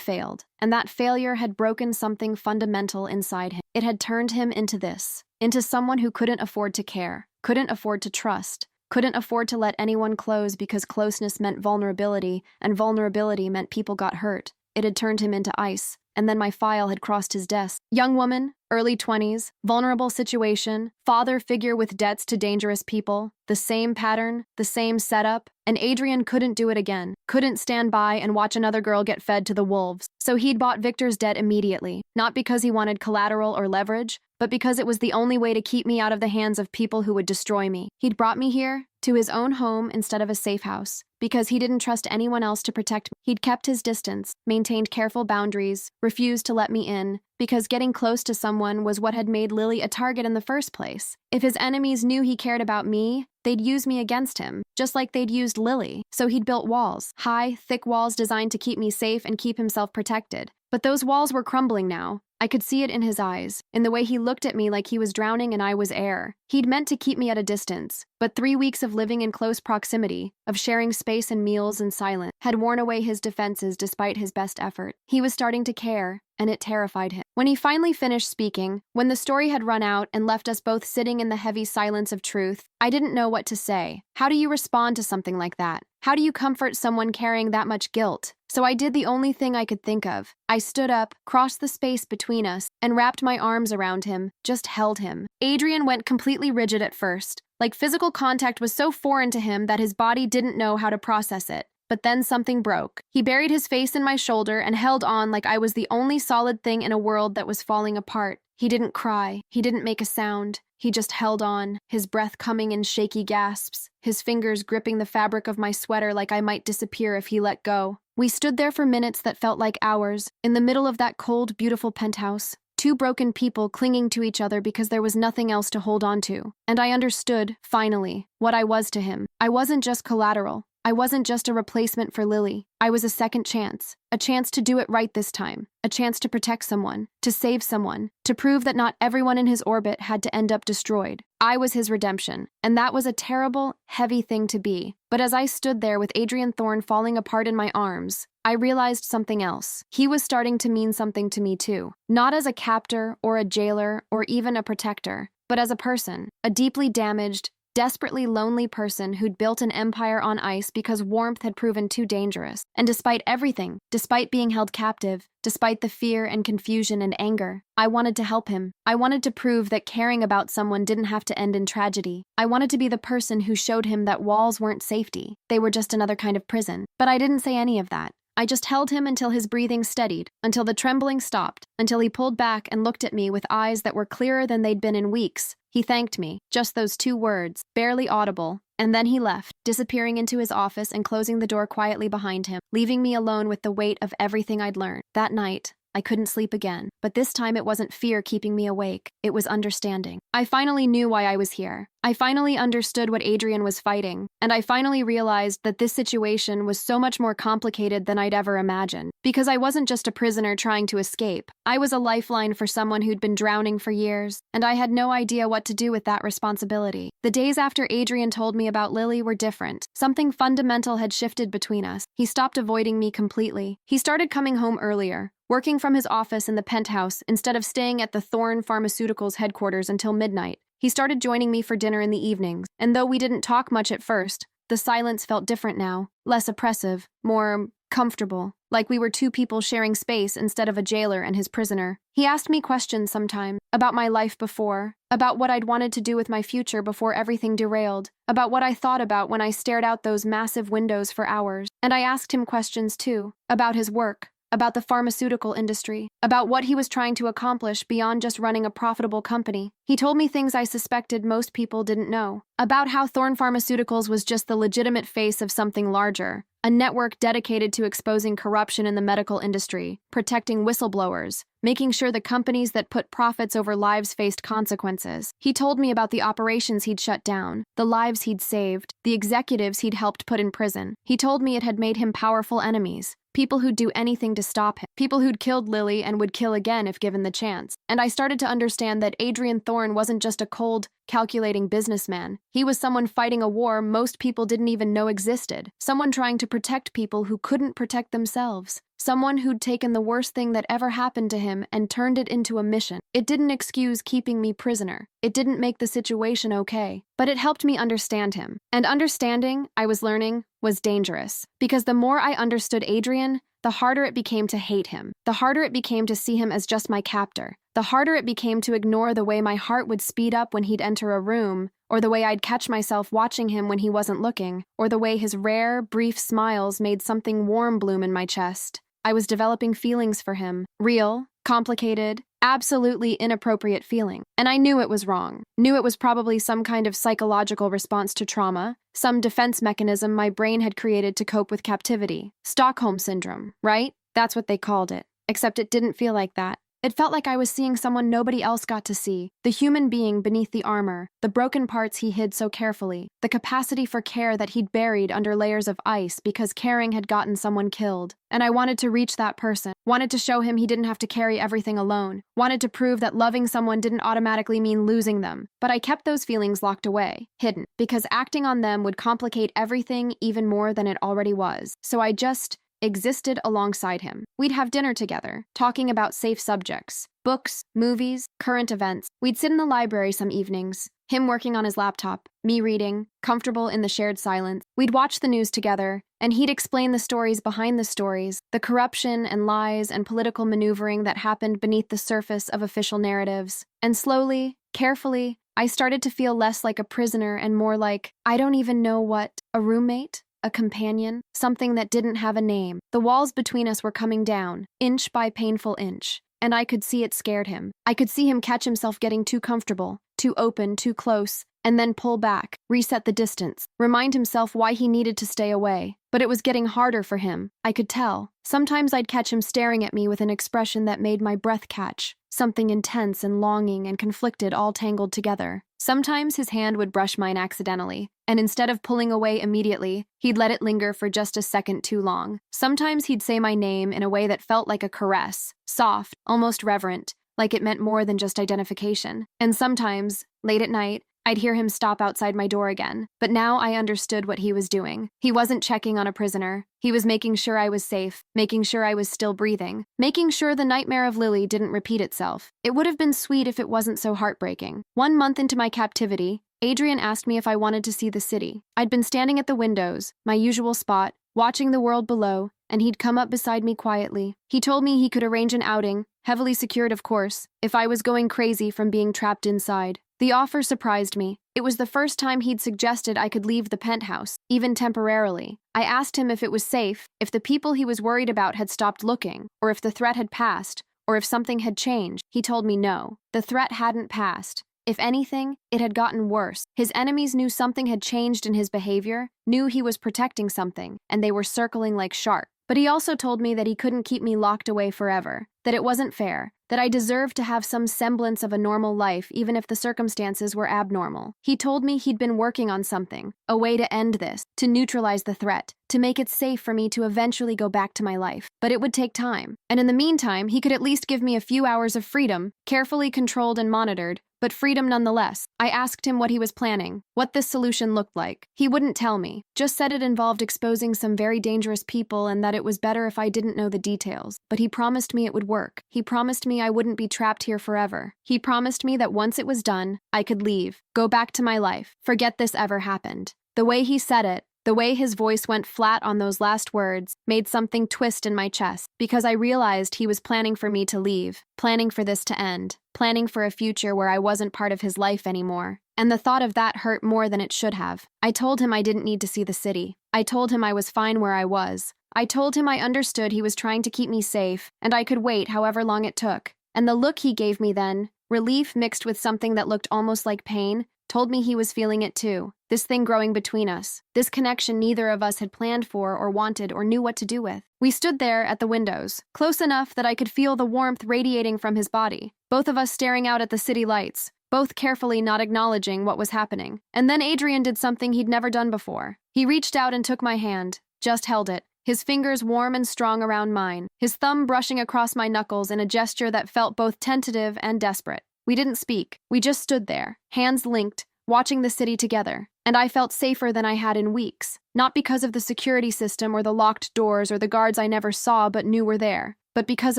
failed. And that failure had broken something fundamental inside him. It had turned him into this, into someone who couldn't afford to care, couldn't afford to trust, couldn't afford to let anyone close because closeness meant vulnerability, and vulnerability meant people got hurt. It had turned him into ice. And then my file had crossed his desk. Young woman, early 20s, vulnerable situation, father figure with debts to dangerous people, the same pattern, the same setup, and Adrian couldn't do it again, couldn't stand by and watch another girl get fed to the wolves. So he'd bought Victor's debt immediately, not because he wanted collateral or leverage, but because it was the only way to keep me out of the hands of people who would destroy me. He'd brought me here, to his own home instead of a safe house, because he didn't trust anyone else to protect me. He'd kept his distance, maintained careful boundaries, refused to let me in, because getting close to someone was what had made Lily a target in the first place. If his enemies knew he cared about me, they'd use me against him, just like they'd used Lily. So he'd built walls, high, thick walls designed to keep me safe and keep himself protected. But those walls were crumbling now. I could see it in his eyes, in the way he looked at me like he was drowning and I was air. He'd meant to keep me at a distance, but 3 weeks of living in close proximity, of sharing space and meals and silence, had worn away his defenses despite his best effort. He was starting to care, and it terrified him. When he finally finished speaking, when the story had run out and left us both sitting in the heavy silence of truth, I didn't know what to say. How do you respond to something like that? How do you comfort someone carrying that much guilt? So I did the only thing I could think of. I stood up, crossed the space between us, and wrapped my arms around him, just held him. Adrian went completely rigid at first, like physical contact was so foreign to him that his body didn't know how to process it. But then something broke. He buried his face in my shoulder and held on like I was the only solid thing in a world that was falling apart. He didn't cry. He didn't make a sound. He just held on, his breath coming in shaky gasps, his fingers gripping the fabric of my sweater like I might disappear if he let go. We stood there for minutes that felt like hours, in the middle of that cold, beautiful penthouse. Two broken people clinging to each other because there was nothing else to hold on to. And I understood, finally, what I was to him. I wasn't just collateral. I wasn't just a replacement for Lily. I was a second chance. A chance to do it right this time. A chance to protect someone. To save someone. To prove that not everyone in his orbit had to end up destroyed. I was his redemption. And that was a terrible, heavy thing to be. But as I stood there with Adrian Thorne falling apart in my arms, I realized something else. He was starting to mean something to me too. Not as a captor or a jailer or even a protector, but as a person. A deeply damaged, desperately lonely person who'd built an empire on ice because warmth had proven too dangerous. And despite everything, despite being held captive, despite the fear and confusion and anger, I wanted to help him. I wanted to prove that caring about someone didn't have to end in tragedy. I wanted to be the person who showed him that walls weren't safety. They were just another kind of prison. But I didn't say any of that. I just held him until his breathing steadied, until the trembling stopped, until he pulled back and looked at me with eyes that were clearer than they'd been in weeks. He thanked me, just those 2 words, barely audible, and then he left, disappearing into his office and closing the door quietly behind him, leaving me alone with the weight of everything I'd learned. That night, I couldn't sleep again. But this time it wasn't fear keeping me awake. It was understanding. I finally knew why I was here. I finally understood what Adrian was fighting. And I finally realized that this situation was so much more complicated than I'd ever imagined. Because I wasn't just a prisoner trying to escape. I was a lifeline for someone who'd been drowning for years. And I had no idea what to do with that responsibility. The days after Adrian told me about Lily were different. Something fundamental had shifted between us. He stopped avoiding me completely. He started coming home earlier, working from his office in the penthouse instead of staying at the Thorne Pharmaceuticals headquarters until midnight. He started joining me for dinner in the evenings, and though we didn't talk much at first, the silence felt different now, less oppressive, more comfortable, like we were two people sharing space instead of a jailer and his prisoner. He asked me questions sometimes, about my life before, about what I'd wanted to do with my future before everything derailed, about what I thought about when I stared out those massive windows for hours. And I asked him questions too, about his work, about the pharmaceutical industry, about what he was trying to accomplish beyond just running a profitable company. He told me things I suspected most people didn't know, about how Thorne Pharmaceuticals was just the legitimate face of something larger, a network dedicated to exposing corruption in the medical industry, protecting whistleblowers, making sure the companies that put profits over lives faced consequences. He told me about the operations he'd shut down, the lives he'd saved, the executives he'd helped put in prison. He told me it had made him powerful enemies, people who'd do anything to stop him, people who'd killed Lily and would kill again if given the chance. And I started to understand that Adrian Thorne wasn't just a cold, calculating businessman. He was someone fighting a war most people didn't even know existed, someone trying to protect people who couldn't protect themselves. Someone who'd taken the worst thing that ever happened to him and turned it into a mission. It didn't excuse keeping me prisoner. It didn't make the situation okay. But it helped me understand him. And understanding, I was learning, was dangerous. Because the more I understood Adrian, the harder it became to hate him. The harder it became to see him as just my captor. The harder it became to ignore the way my heart would speed up when he'd enter a room, or the way I'd catch myself watching him when he wasn't looking, or the way his rare, brief smiles made something warm bloom in my chest. I was developing feelings for him. Real, complicated, absolutely inappropriate feeling. And I knew it was wrong. Knew it was probably some kind of psychological response to trauma, some defense mechanism my brain had created to cope with captivity. Stockholm Syndrome, right? That's what they called it. Except it didn't feel like that. It felt like I was seeing someone nobody else got to see, the human being beneath the armor, the broken parts he hid so carefully, the capacity for care that he'd buried under layers of ice because caring had gotten someone killed. And I wanted to reach that person, wanted to show him he didn't have to carry everything alone, wanted to prove that loving someone didn't automatically mean losing them. But I kept those feelings locked away, hidden, because acting on them would complicate everything even more than it already was. So I just existed alongside him. We'd have dinner together, talking about safe subjects, books, movies, current events. We'd sit in the library some evenings, him working on his laptop, me reading, comfortable in the shared silence. We'd watch the news together, and he'd explain the stories behind the stories, the corruption and lies and political maneuvering that happened beneath the surface of official narratives. And slowly, carefully, I started to feel less like a prisoner and more like, I don't even know what, a roommate? A companion, something that didn't have a name. The walls between us were coming down, inch by painful inch, and I could see it scared him. I could see him catch himself getting too comfortable, too open, too close, and then pull back, reset the distance, remind himself why he needed to stay away. But it was getting harder for him. I could tell. Sometimes I'd catch him staring at me with an expression that made my breath catch, something intense and longing and conflicted all tangled together. Sometimes his hand would brush mine accidentally, and instead of pulling away immediately, he'd let it linger for just a second too long. Sometimes he'd say my name in a way that felt like a caress, soft, almost reverent, like it meant more than just identification. And sometimes, late at night, I'd hear him stop outside my door again, but now I understood what he was doing. He wasn't checking on a prisoner. He was making sure I was safe, making sure I was still breathing, making sure the nightmare of Lily didn't repeat itself. It would have been sweet if it wasn't so heartbreaking. 1 month into my captivity, Adrian asked me if I wanted to see the city. I'd been standing at the windows, my usual spot, watching the world below, and he'd come up beside me quietly. He told me he could arrange an outing, heavily secured of course, if I was going crazy from being trapped inside. The offer surprised me. It was the first time he'd suggested I could leave the penthouse, even temporarily. I asked him if it was safe, if the people he was worried about had stopped looking, or if the threat had passed, or if something had changed. He told me no. The threat hadn't passed. If anything, it had gotten worse. His enemies knew something had changed in his behavior, knew he was protecting something, and they were circling like sharks. But he also told me that he couldn't keep me locked away forever, that it wasn't fair, that I deserved to have some semblance of a normal life even if the circumstances were abnormal. He told me he'd been working on something, a way to end this, to neutralize the threat, to make it safe for me to eventually go back to my life. But it would take time. And in the meantime, he could at least give me a few hours of freedom, carefully controlled and monitored, but freedom nonetheless. I asked him what he was planning, what this solution looked like. He wouldn't tell me, just said it involved exposing some very dangerous people and that it was better if I didn't know the details. But he promised me it would work. He promised me I wouldn't be trapped here forever. He promised me that once it was done, I could leave, go back to my life, forget this ever happened. The way he said it, the way his voice went flat on those last words, made something twist in my chest, because I realized he was planning for me to leave, planning for this to end, planning for a future where I wasn't part of his life anymore. And the thought of that hurt more than it should have. I told him I didn't need to see the city. I told him I was fine where I was. I told him I understood he was trying to keep me safe, and I could wait however long it took. And the look he gave me then, relief mixed with something that looked almost like pain, told me he was feeling it too. This thing growing between us. This connection neither of us had planned for or wanted or knew what to do with. We stood there at the windows, close enough that I could feel the warmth radiating from his body, both of us staring out at the city lights, both carefully not acknowledging what was happening. And then Adrian did something he'd never done before. He reached out and took my hand, just held it, his fingers warm and strong around mine, his thumb brushing across my knuckles in a gesture that felt both tentative and desperate. We didn't speak. We just stood there, hands linked, watching the city together. And I felt safer than I had in weeks, not because of the security system or the locked doors or the guards I never saw but knew were there, but because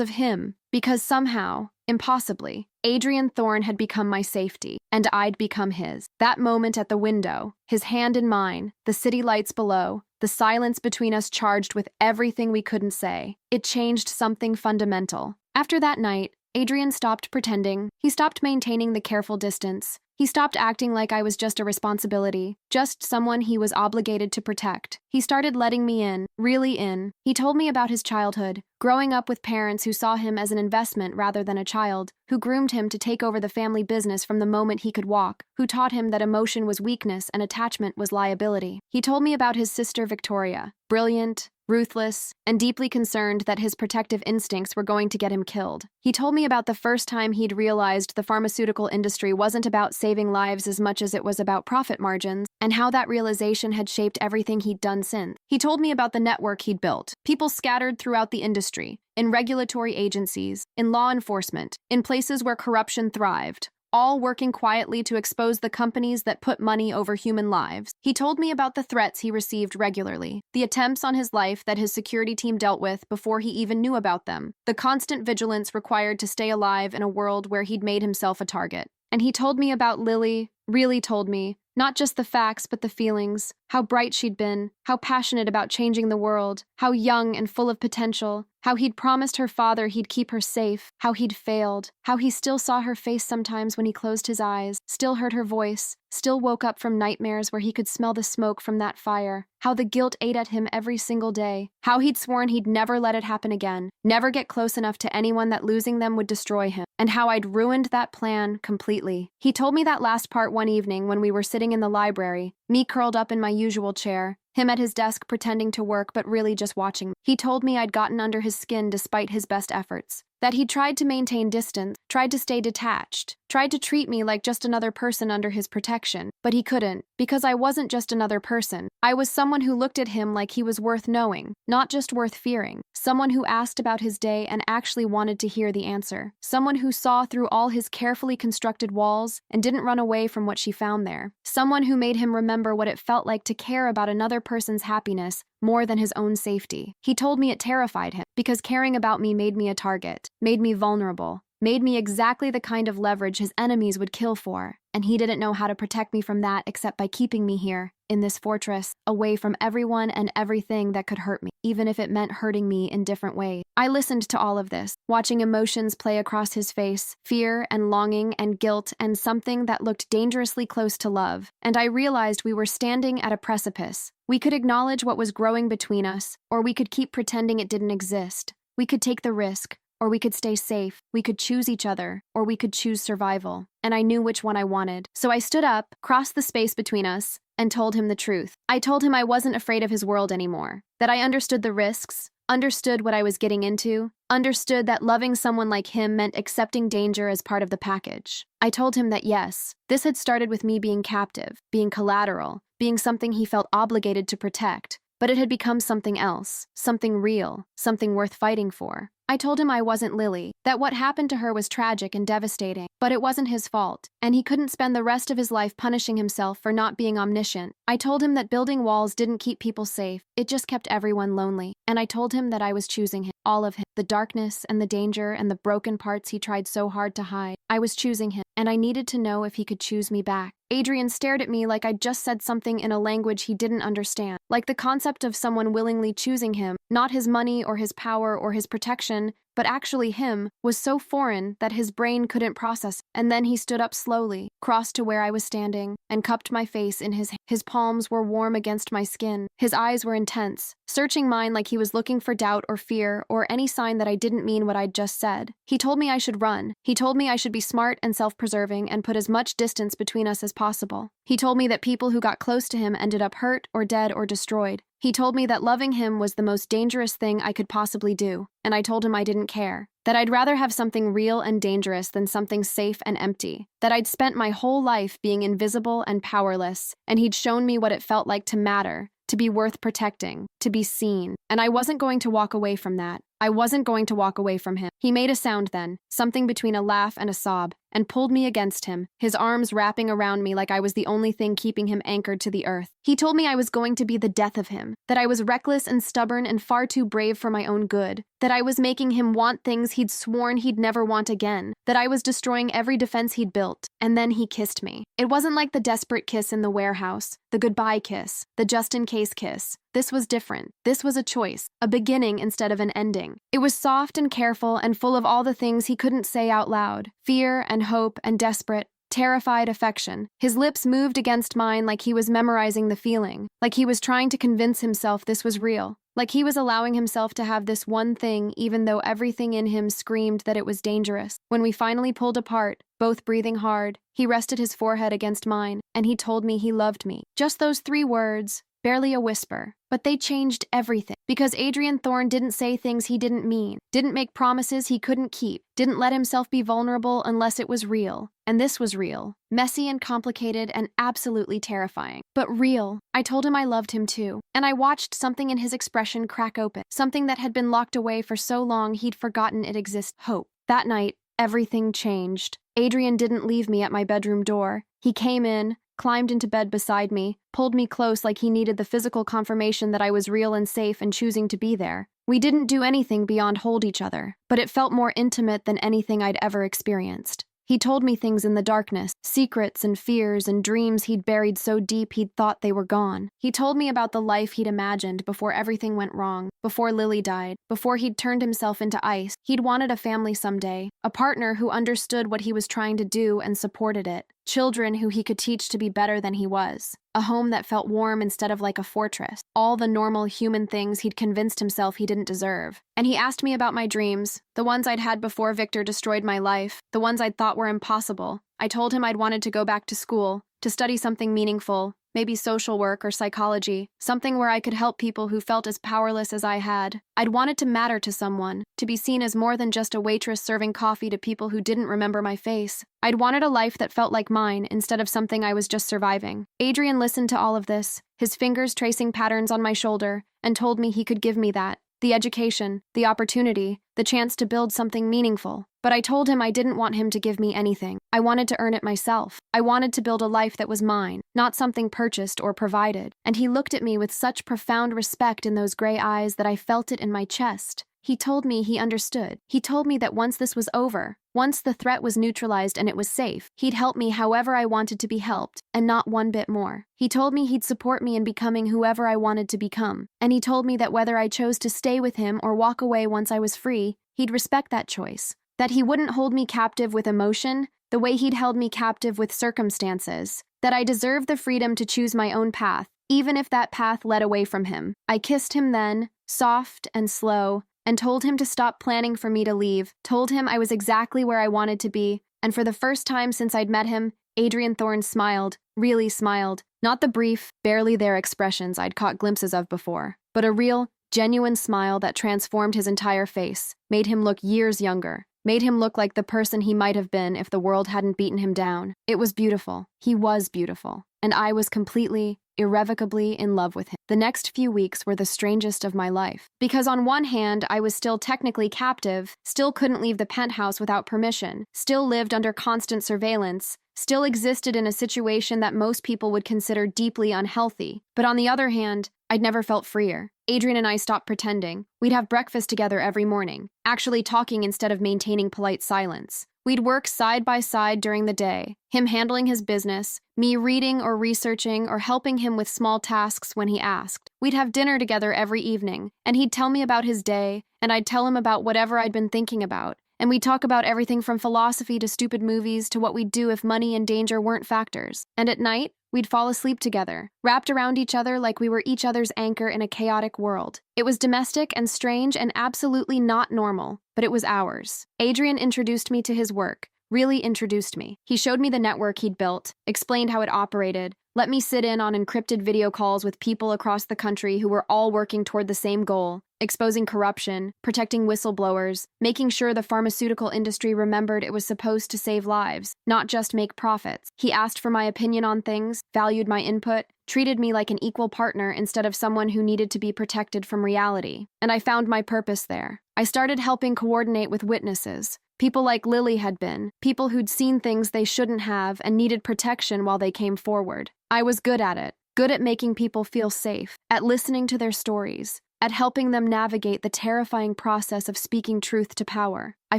of him, because somehow, impossibly, Adrian Thorne had become my safety, and I'd become his. That moment at the window, his hand in mine, the city lights below, the silence between us charged with everything we couldn't say, it changed something fundamental. After that night, Adrian stopped pretending. He stopped maintaining the careful distance. He stopped acting like I was just a responsibility, just someone he was obligated to protect. He started letting me in, really in. He told me about his childhood, growing up with parents who saw him as an investment rather than a child, who groomed him to take over the family business from the moment he could walk, who taught him that emotion was weakness and attachment was liability. He told me about his sister Victoria, brilliant, ruthless, and deeply concerned that his protective instincts were going to get him killed. He told me about the first time he'd realized the pharmaceutical industry wasn't about saving lives as much as it was about profit margins, and how that realization had shaped everything he'd done since. He told me about the network he'd built, people scattered throughout the industry, in regulatory agencies, in law enforcement, in places where corruption thrived, all working quietly to expose the companies that put money over human lives. He told me about the threats he received regularly, the attempts on his life that his security team dealt with before he even knew about them, the constant vigilance required to stay alive in a world where he'd made himself a target. And he told me about Lily, really told me, not just the facts but the feelings, how bright she'd been, how passionate about changing the world, how young and full of potential, how he'd promised her father he'd keep her safe, how he'd failed, how he still saw her face sometimes when he closed his eyes, still heard her voice, still woke up from nightmares where he could smell the smoke from that fire, how the guilt ate at him every single day, how he'd sworn he'd never let it happen again, never get close enough to anyone that losing them would destroy him, and how I'd ruined that plan completely. He told me that last part one evening when we were sitting in the library, me curled up in my usual chair, him at his desk pretending to work but really just watching. He told me I'd gotten under his skin despite his best efforts, that he'd tried to maintain distance, tried to stay detached, tried to treat me like just another person under his protection, but he couldn't, because I wasn't just another person. I was someone who looked at him like he was worth knowing, not just worth fearing, someone who asked about his day and actually wanted to hear the answer, someone who saw through all his carefully constructed walls and didn't run away from what she found there, someone who made him remember what it felt like to care about another person's happiness more than his own safety. He told me it terrified him, because caring about me made me a target, made me vulnerable, made me exactly the kind of leverage his enemies would kill for, and he didn't know how to protect me from that except by keeping me here, in this fortress, away from everyone and everything that could hurt me, even if it meant hurting me in different ways. I listened to all of this, watching emotions play across his face, fear and longing and guilt and something that looked dangerously close to love, and I realized we were standing at a precipice. We could acknowledge what was growing between us, or we could keep pretending it didn't exist. We could take the risk, or we could stay safe. We could choose each other, or we could choose survival. And I knew which one I wanted. So I stood up, crossed the space between us, and told him the truth. I told him I wasn't afraid of his world anymore, that I understood the risks, understood what I was getting into, understood that loving someone like him meant accepting danger as part of the package. I told him that yes, this had started with me being captive, being collateral, being something he felt obligated to protect, but it had become something else, something real, something worth fighting for. I told him I wasn't Lily, that what happened to her was tragic and devastating, but it wasn't his fault, and he couldn't spend the rest of his life punishing himself for not being omniscient. I told him that building walls didn't keep people safe, it just kept everyone lonely, and I told him that I was choosing him, all of him, the darkness and the danger and the broken parts he tried so hard to hide. I was choosing him, and I needed to know if he could choose me back. Adrian stared at me like I'd just said something in a language he didn't understand, like the concept of someone willingly choosing him, not his money or his power or his protection, but actually him, was so foreign that his brain couldn't process it. And then he stood up slowly, crossed to where I was standing, and cupped my face in his hands. His palms were warm against my skin. His eyes were intense, searching mine like he was looking for doubt or fear or any sign that I didn't mean what I'd just said. He told me I should run. He told me I should be smart and self-preserving and put as much distance between us as possible. He told me that people who got close to him ended up hurt or dead or destroyed. He told me that loving him was the most dangerous thing I could possibly do, and I told him I didn't care. That I'd rather have something real and dangerous than something safe and empty. That I'd spent my whole life being invisible and powerless, and he'd shown me what it felt like to matter, to be worth protecting, to be seen. And I wasn't going to walk away from that. I wasn't going to walk away from him. He made a sound then, something between a laugh and a sob, and pulled me against him, his arms wrapping around me like I was the only thing keeping him anchored to the earth. He told me I was going to be the death of him, that I was reckless and stubborn and far too brave for my own good, that I was making him want things he'd sworn he'd never want again, that I was destroying every defense he'd built. And then he kissed me. It wasn't like the desperate kiss in the warehouse, the goodbye kiss, the just-in-case kiss. This was different. This was a choice, a beginning instead of an ending. It was soft and careful and full of all the things he couldn't say out loud, fear and hope and desperate, terrified affection. His lips moved against mine like he was memorizing the feeling, like he was trying to convince himself this was real, like he was allowing himself to have this one thing even though everything in him screamed that it was dangerous. When we finally pulled apart, both breathing hard, he rested his forehead against mine, and he told me he loved me. Just those 3 words. Barely a whisper, but they changed everything. Because Adrian Thorne didn't say things he didn't mean, didn't make promises he couldn't keep, didn't let himself be vulnerable unless it was real. And this was real. Messy and complicated and absolutely terrifying. But real. I told him I loved him too. And I watched something in his expression crack open. Something that had been locked away for so long he'd forgotten it existed. Hope. That night, everything changed. Adrian didn't leave me at my bedroom door. He came in, climbed into bed beside me, pulled me close like he needed the physical confirmation that I was real and safe and choosing to be there. We didn't do anything beyond hold each other, but it felt more intimate than anything I'd ever experienced. He told me things in the darkness, secrets and fears and dreams he'd buried so deep he'd thought they were gone. He told me about the life he'd imagined before everything went wrong, before Lily died, before he'd turned himself into ice. He'd wanted a family someday, a partner who understood what he was trying to do and supported it, children who he could teach to be better than he was, a home that felt warm instead of like a fortress, all the normal human things he'd convinced himself he didn't deserve. And he asked me about my dreams, the ones I'd had before Victor destroyed my life, the ones I'd thought were impossible. I told him I'd wanted to go back to school, to study something meaningful, maybe social work or psychology, something where I could help people who felt as powerless as I had. I'd wanted to matter to someone, to be seen as more than just a waitress serving coffee to people who didn't remember my face. I'd wanted a life that felt like mine instead of something I was just surviving. Adrian listened to all of this, his fingers tracing patterns on my shoulder, and told me he could give me that. The education, the opportunity, the chance to build something meaningful. But I told him I didn't want him to give me anything. I wanted to earn it myself. I wanted to build a life that was mine, not something purchased or provided. And he looked at me with such profound respect in those gray eyes that I felt it in my chest. He told me he understood. He told me that once this was over, once the threat was neutralized and it was safe, he'd help me however I wanted to be helped, and not one bit more. He told me he'd support me in becoming whoever I wanted to become. And he told me that whether I chose to stay with him or walk away once I was free, he'd respect that choice. That he wouldn't hold me captive with emotion, the way he'd held me captive with circumstances. That I deserved the freedom to choose my own path, even if that path led away from him. I kissed him then, soft and slow, and told him to stop planning for me to leave, told him I was exactly where I wanted to be, and for the first time since I'd met him, Adrian Thorne smiled, really smiled. Not the brief, barely there expressions I'd caught glimpses of before, but a real, genuine smile that transformed his entire face, made him look years younger, made him look like the person he might have been if the world hadn't beaten him down. It was beautiful. He was beautiful. And I was completely, irrevocably in love with him. The next few weeks were the strangest of my life. Because on one hand, I was still technically captive, still couldn't leave the penthouse without permission, still lived under constant surveillance, still existed in a situation that most people would consider deeply unhealthy. But on the other hand, I'd never felt freer. Adrian and I stopped pretending. We'd have breakfast together every morning, actually talking instead of maintaining polite silence. We'd work side by side during the day, him handling his business, me reading or researching or helping him with small tasks when he asked. We'd have dinner together every evening, and he'd tell me about his day, and I'd tell him about whatever I'd been thinking about. And we'd talk about everything from philosophy to stupid movies to what we'd do if money and danger weren't factors. And at night, we'd fall asleep together, wrapped around each other like we were each other's anchor in a chaotic world. It was domestic and strange and absolutely not normal, but it was ours. Adrian introduced me to his work, really introduced me. He showed me the network he'd built, explained how it operated, let me sit in on encrypted video calls with people across the country who were all working toward the same goal, exposing corruption, protecting whistleblowers, making sure the pharmaceutical industry remembered it was supposed to save lives, not just make profits. He asked for my opinion on things, valued my input, treated me like an equal partner instead of someone who needed to be protected from reality. And I found my purpose there. I started helping coordinate with witnesses. People like Lily had been, people who'd seen things they shouldn't have and needed protection while they came forward. I was good at it, good at making people feel safe, at listening to their stories, at helping them navigate the terrifying process of speaking truth to power. I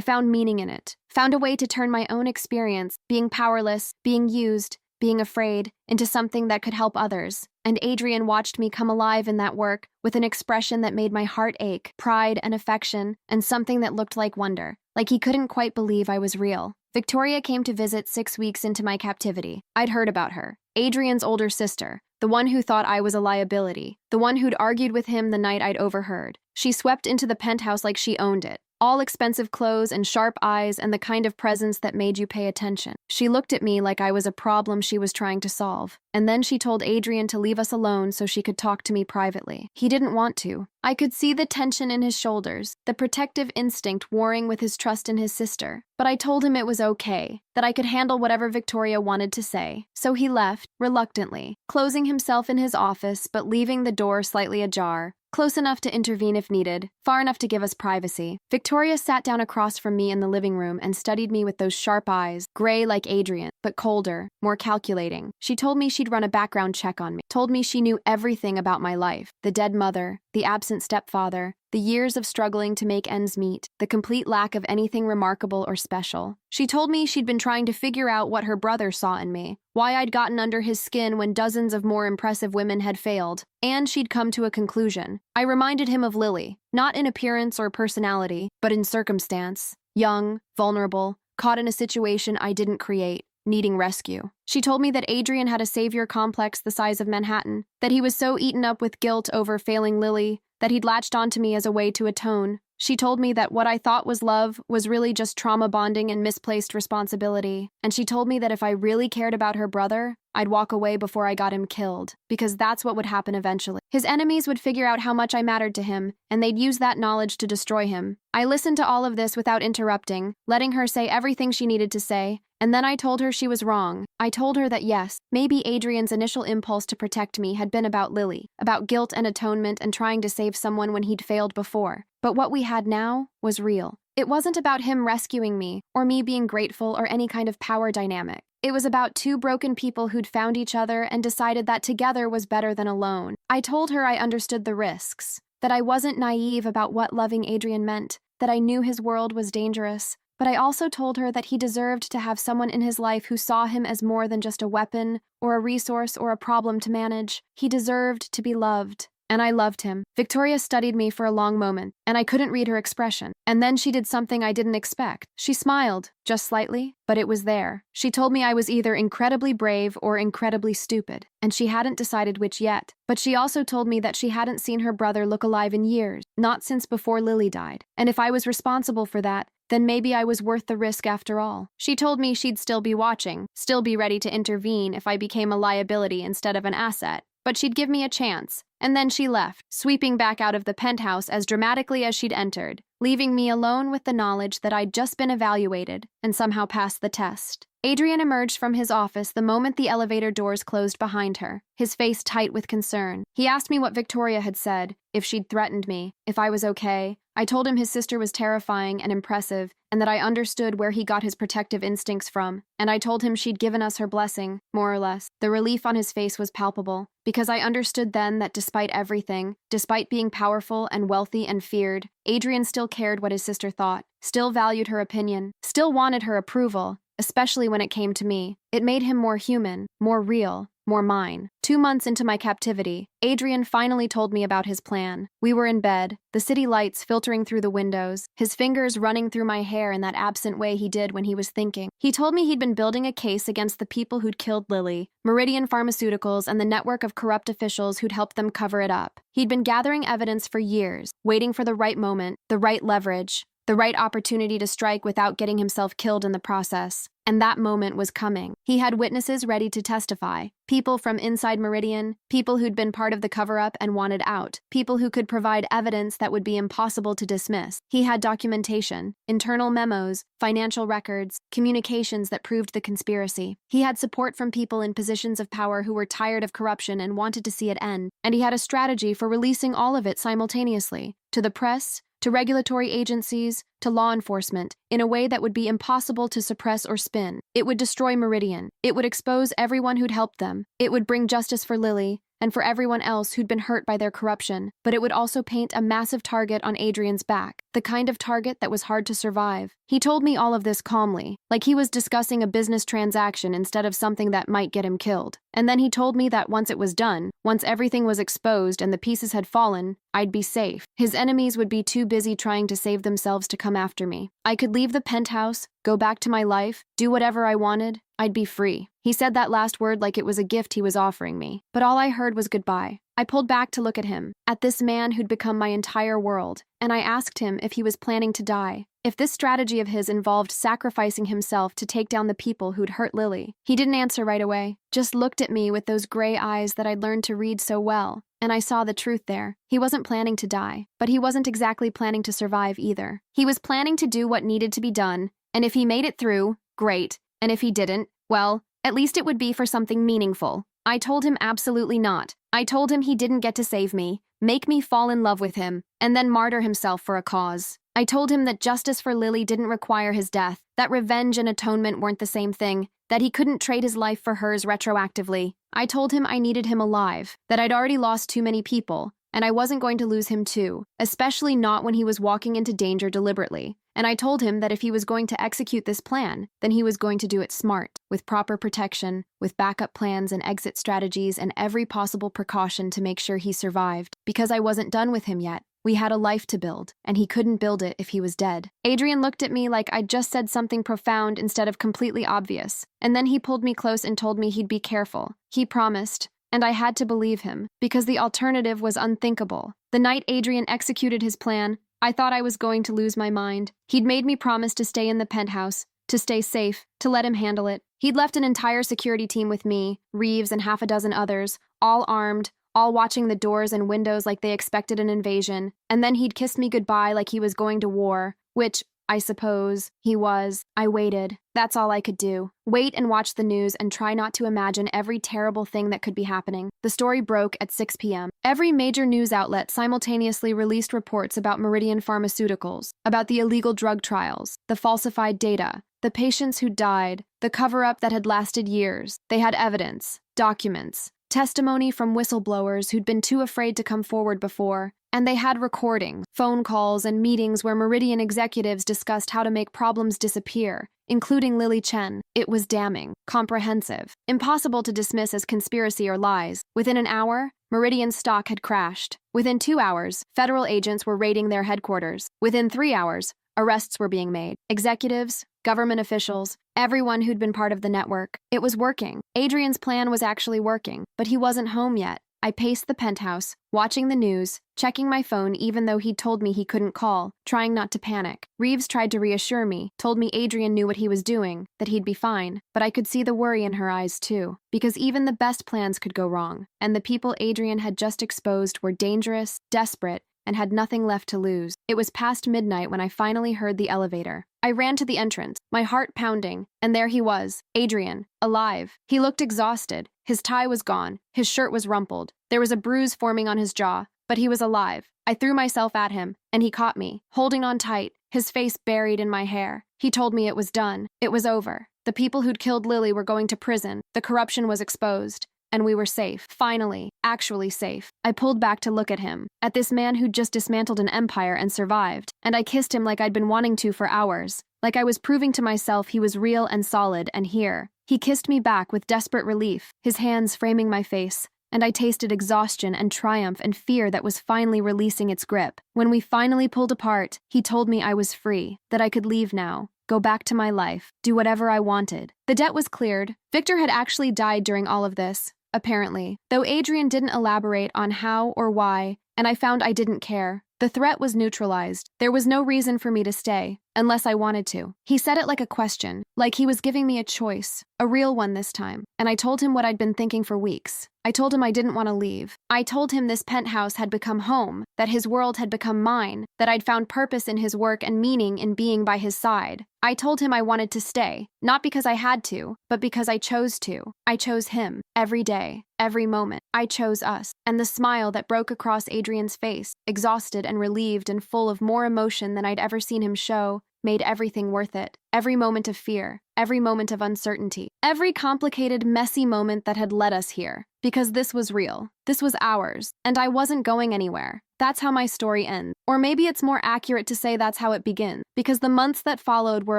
found meaning in it, found a way to turn my own experience, being powerless, being used, being afraid, into something that could help others. And Adrian watched me come alive in that work with an expression that made my heart ache, pride and affection, and something that looked like wonder, like he couldn't quite believe I was real. Victoria came to visit 6 weeks into my captivity. I'd heard about her. Adrian's older sister, the one who thought I was a liability, the one who'd argued with him the night I'd overheard. She swept into the penthouse like she owned it. All expensive clothes and sharp eyes and the kind of presence that made you pay attention. She looked at me like I was a problem she was trying to solve. And then she told Adrian to leave us alone so she could talk to me privately. He didn't want to. I could see the tension in his shoulders, the protective instinct warring with his trust in his sister. But I told him it was okay, that I could handle whatever Victoria wanted to say. So he left, reluctantly, closing himself in his office but leaving the door slightly ajar. Close enough to intervene if needed, far enough to give us privacy. Victoria sat down across from me in the living room and studied me with those sharp eyes, gray like Adrian, but colder, more calculating. She told me she'd run a background check on me, told me she knew everything about my life, the dead mother, the absent stepfather, the years of struggling to make ends meet, the complete lack of anything remarkable or special. She told me she'd been trying to figure out what her brother saw in me, why I'd gotten under his skin when dozens of more impressive women had failed, and she'd come to a conclusion. I reminded him of Lily, not in appearance or personality, but in circumstance. Young, vulnerable, caught in a situation I didn't create, needing rescue. She told me that Adrian had a savior complex the size of Manhattan, that he was so eaten up with guilt over failing Lily, that he'd latched onto me as a way to atone. She told me that what I thought was love was really just trauma bonding and misplaced responsibility. And she told me that if I really cared about her brother, I'd walk away before I got him killed, because that's what would happen eventually. His enemies would figure out how much I mattered to him, and they'd use that knowledge to destroy him. I listened to all of this without interrupting, letting her say everything she needed to say, and then I told her she was wrong. I told her that yes, maybe Adrian's initial impulse to protect me had been about Lily, about guilt and atonement and trying to save someone when he'd failed before. But what we had now was real. It wasn't about him rescuing me, or me being grateful or any kind of power dynamic. It was about two broken people who'd found each other and decided that together was better than alone. I told her I understood the risks, that I wasn't naive about what loving Adrian meant, that I knew his world was dangerous, but I also told her that he deserved to have someone in his life who saw him as more than just a weapon, or a resource, or a problem to manage. He deserved to be loved. And I loved him. Victoria studied me for a long moment, and I couldn't read her expression. And then she did something I didn't expect. She smiled, just slightly, but it was there. She told me I was either incredibly brave or incredibly stupid, and she hadn't decided which yet. But she also told me that she hadn't seen her brother look alive in years, not since before Lily died. And if I was responsible for that, then maybe I was worth the risk after all. She told me she'd still be watching, still be ready to intervene if I became a liability instead of an asset. but she'd give me a chance. And then she left, sweeping back out of the penthouse as dramatically as she'd entered, leaving me alone with the knowledge that I'd just been evaluated and somehow passed the test. Adrian emerged from his office the moment the elevator doors closed behind her, his face tight with concern. He asked me what Victoria had said, if she'd threatened me, if I was okay. I told him his sister was terrifying and impressive, and that I understood where he got his protective instincts from, and I told him she'd given us her blessing, more or less. The relief on his face was palpable, because I understood then that despite everything, despite being powerful and wealthy and feared, Adrian still cared what his sister thought, still valued her opinion, still wanted her approval, especially when it came to me. It made him more human, more real, more mine. 2 months into my captivity, Adrian finally told me about his plan. We were in bed, the city lights filtering through the windows, his fingers running through my hair in that absent way he did when he was thinking. He told me he'd been building a case against the people who'd killed Lily, Meridian Pharmaceuticals, and the network of corrupt officials who'd helped them cover it up. He'd been gathering evidence for years, waiting for the right moment, the right leverage, the right opportunity to strike without getting himself killed in the process. And that moment was coming. He had witnesses ready to testify. People from inside Meridian, people who'd been part of the cover-up and wanted out, people who could provide evidence that would be impossible to dismiss. He had documentation, internal memos, financial records, communications that proved the conspiracy. He had support from people in positions of power who were tired of corruption and wanted to see it end. And he had a strategy for releasing all of it simultaneously, to the press, to regulatory agencies, to law enforcement, in a way that would be impossible to suppress or spin. It would destroy Meridian. It would expose everyone who'd helped them. It would bring justice for Lily and for everyone else who'd been hurt by their corruption. But it would also paint a massive target on Adrian's back, the kind of target that was hard to survive. He told me all of this calmly, like he was discussing a business transaction instead of something that might get him killed. And then he told me that once it was done, once everything was exposed and the pieces had fallen, I'd be safe. His enemies would be too busy trying to save themselves to come after me. I could leave the penthouse, go back to my life, do whatever I wanted. I'd be free. He said that last word like it was a gift he was offering me. But all I heard was goodbye. I pulled back to look at him, at this man who'd become my entire world, and I asked him if he was planning to die, if this strategy of his involved sacrificing himself to take down the people who'd hurt Lily. He didn't answer right away, just looked at me with those gray eyes that I'd learned to read so well, and I saw the truth there. He wasn't planning to die, but he wasn't exactly planning to survive either. He was planning to do what needed to be done, and if he made it through, great, and if he didn't, well, at least it would be for something meaningful. I told him absolutely not. I told him he didn't get to save me, make me fall in love with him, and then martyr himself for a cause. I told him that justice for Lily didn't require his death, that revenge and atonement weren't the same thing, that he couldn't trade his life for hers retroactively. I told him I needed him alive, that I'd already lost too many people, and I wasn't going to lose him too, especially not when he was walking into danger deliberately. And I told him that if he was going to execute this plan, then he was going to do it smart, with proper protection, with backup plans and exit strategies and every possible precaution to make sure he survived. Because I wasn't done with him yet. We had a life to build, and he couldn't build it if he was dead. Adrian looked at me like I'd just said something profound instead of completely obvious, and then he pulled me close and told me he'd be careful. He promised, and I had to believe him, because the alternative was unthinkable. The night Adrian executed his plan, I thought I was going to lose my mind. He'd made me promise to stay in the penthouse, to stay safe, to let him handle it. He'd left an entire security team with me, Reeves and half a dozen others, all armed, all watching the doors and windows like they expected an invasion, and then he'd kissed me goodbye like he was going to war, which, I suppose, he was. I waited. That's all I could do. Wait and watch the news and try not to imagine every terrible thing that could be happening. The story broke at 6 p.m. Every major news outlet simultaneously released reports about Meridian Pharmaceuticals, about the illegal drug trials, the falsified data, the patients who died, the cover-up that had lasted years. They had evidence, documents, testimony from whistleblowers who'd been too afraid to come forward before, and they had recordings, phone calls, and meetings where Meridian executives discussed how to make problems disappear, including Lily Chen. It was damning, comprehensive, impossible to dismiss as conspiracy or lies. Within an hour, Meridian's stock had crashed. Within 2 hours, federal agents were raiding their headquarters. Within 3 hours, arrests were being made. Executives, government officials, everyone who'd been part of the network. It was working. Adrian's plan was actually working, but he wasn't home yet. I paced the penthouse, watching the news, checking my phone even though he'd told me he couldn't call, trying not to panic. Reeves tried to reassure me, told me Adrian knew what he was doing, that he'd be fine, but I could see the worry in her eyes too, because even the best plans could go wrong, and the people Adrian had just exposed were dangerous, desperate, and had nothing left to lose. It was past midnight when I finally heard the elevator. I ran to the entrance, my heart pounding, and there he was, Adrian, alive. He looked exhausted. His tie was gone. His shirt was rumpled. There was a bruise forming on his jaw, but he was alive. I threw myself at him, and he caught me, holding on tight, his face buried in my hair. He told me it was done. It was over. The people who'd killed Lily were going to prison. The corruption was exposed. And we were safe. Finally, actually safe. I pulled back to look at him, at this man who'd just dismantled an empire and survived, and I kissed him like I'd been wanting to for hours, like I was proving to myself he was real and solid and here. He kissed me back with desperate relief, his hands framing my face, and I tasted exhaustion and triumph and fear that was finally releasing its grip. When we finally pulled apart, he told me I was free, that I could leave now. Go back to my life, do whatever I wanted. The debt was cleared. Victor had actually died during all of this, apparently, though Adrian didn't elaborate on how or why, and I found I didn't care. The threat was neutralized. There was no reason for me to stay, unless I wanted to. He said it like a question, like he was giving me a choice, a real one this time, and I told him what I'd been thinking for weeks. I told him I didn't want to leave. I told him this penthouse had become home, that his world had become mine, that I'd found purpose in his work and meaning in being by his side. I told him I wanted to stay, not because I had to, but because I chose to. I chose him, every day, every moment. I chose us. And the smile that broke across Adrian's face, exhausted and relieved and full of more emotion than I'd ever seen him show, made everything worth it. Every moment of fear, every moment of uncertainty, every complicated, messy moment that had led us here. Because this was real. This was ours. And I wasn't going anywhere. That's how my story ends. Or maybe it's more accurate to say that's how it begins, because the months that followed were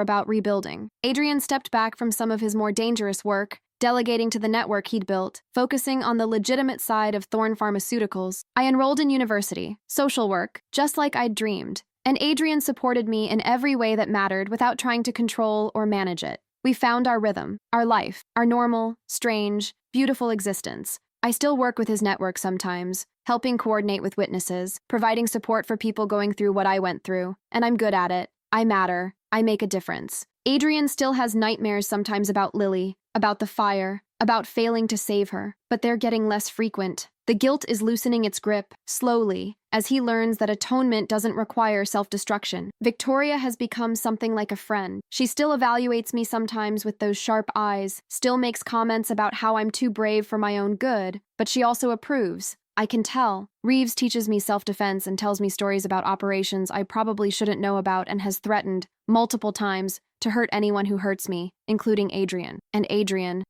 about rebuilding. Adrian stepped back from some of his more dangerous work, delegating to the network he'd built, focusing on the legitimate side of Thorne Pharmaceuticals. I enrolled in university, social work, just like I'd dreamed. And Adrian supported me in every way that mattered without trying to control or manage it. We found our rhythm, our life, our normal, strange, beautiful existence. I still work with his network sometimes, helping coordinate with witnesses, providing support for people going through what I went through, and I'm good at it. I matter. I make a difference. Adrian still has nightmares sometimes about Lily, about the fire, about failing to save her, but they're getting less frequent. The guilt is loosening its grip, slowly, as he learns that atonement doesn't require self-destruction. Victoria has become something like a friend. She still evaluates me sometimes with those sharp eyes, still makes comments about how I'm too brave for my own good, but she also approves. I can tell. Reeves teaches me self-defense and tells me stories about operations I probably shouldn't know about and has threatened, multiple times, to hurt anyone who hurts me, including Adrian. And Adrian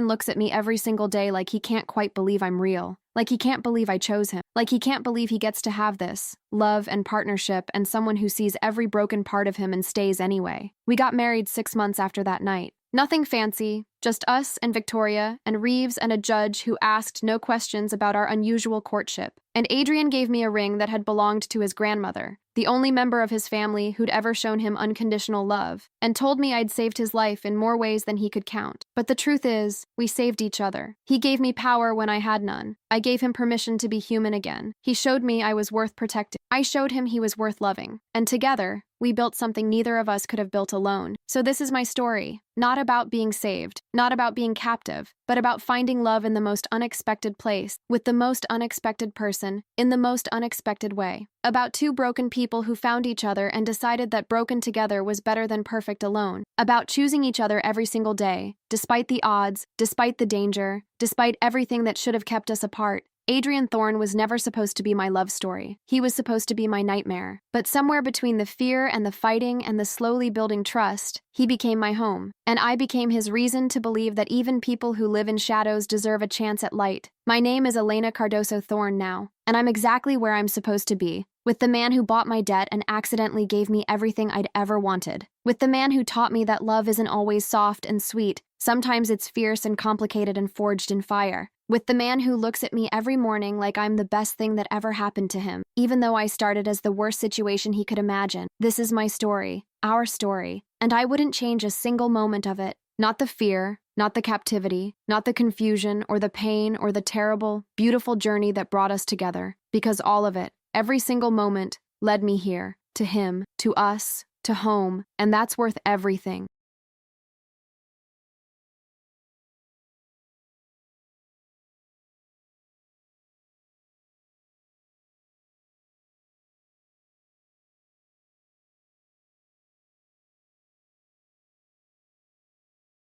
looks at me every single day like he can't quite believe I'm real. Like he can't believe I chose him. Like he can't believe he gets to have this love and partnership and someone who sees every broken part of him and stays anyway. We got married 6 months after that night. Nothing fancy, just us and Victoria and Reeves and a judge who asked no questions about our unusual courtship. And Adrian gave me a ring that had belonged to his grandmother, the only member of his family who'd ever shown him unconditional love, and told me I'd saved his life in more ways than he could count. But the truth is, we saved each other. He gave me power when I had none. I gave him permission to be human again. He showed me I was worth protecting. I showed him he was worth loving. And together, we built something neither of us could have built alone. So this is my story. Not about being saved, not about being captive, but about finding love in the most unexpected place, with the most unexpected person, in the most unexpected way. About two broken people who found each other and decided that broken together was better than perfect alone. About choosing each other every single day, despite the odds, despite the danger, despite everything that should have kept us apart. Adrian Thorne was never supposed to be my love story. He was supposed to be my nightmare. But somewhere between the fear and the fighting and the slowly building trust, he became my home. And I became his reason to believe that even people who live in shadows deserve a chance at light. My name is Elena Cardoso Thorne now, and I'm exactly where I'm supposed to be, with the man who bought my debt and accidentally gave me everything I'd ever wanted. With the man who taught me that love isn't always soft and sweet. Sometimes it's fierce and complicated and forged in fire. With the man who looks at me every morning like I'm the best thing that ever happened to him, even though I started as the worst situation he could imagine. This is my story, our story, and I wouldn't change a single moment of it. Not the fear, Not the captivity, not the confusion or the pain or the terrible, beautiful journey that brought us together. Because all of it, every single moment, led me here, to him, to us, to home, and that's worth everything.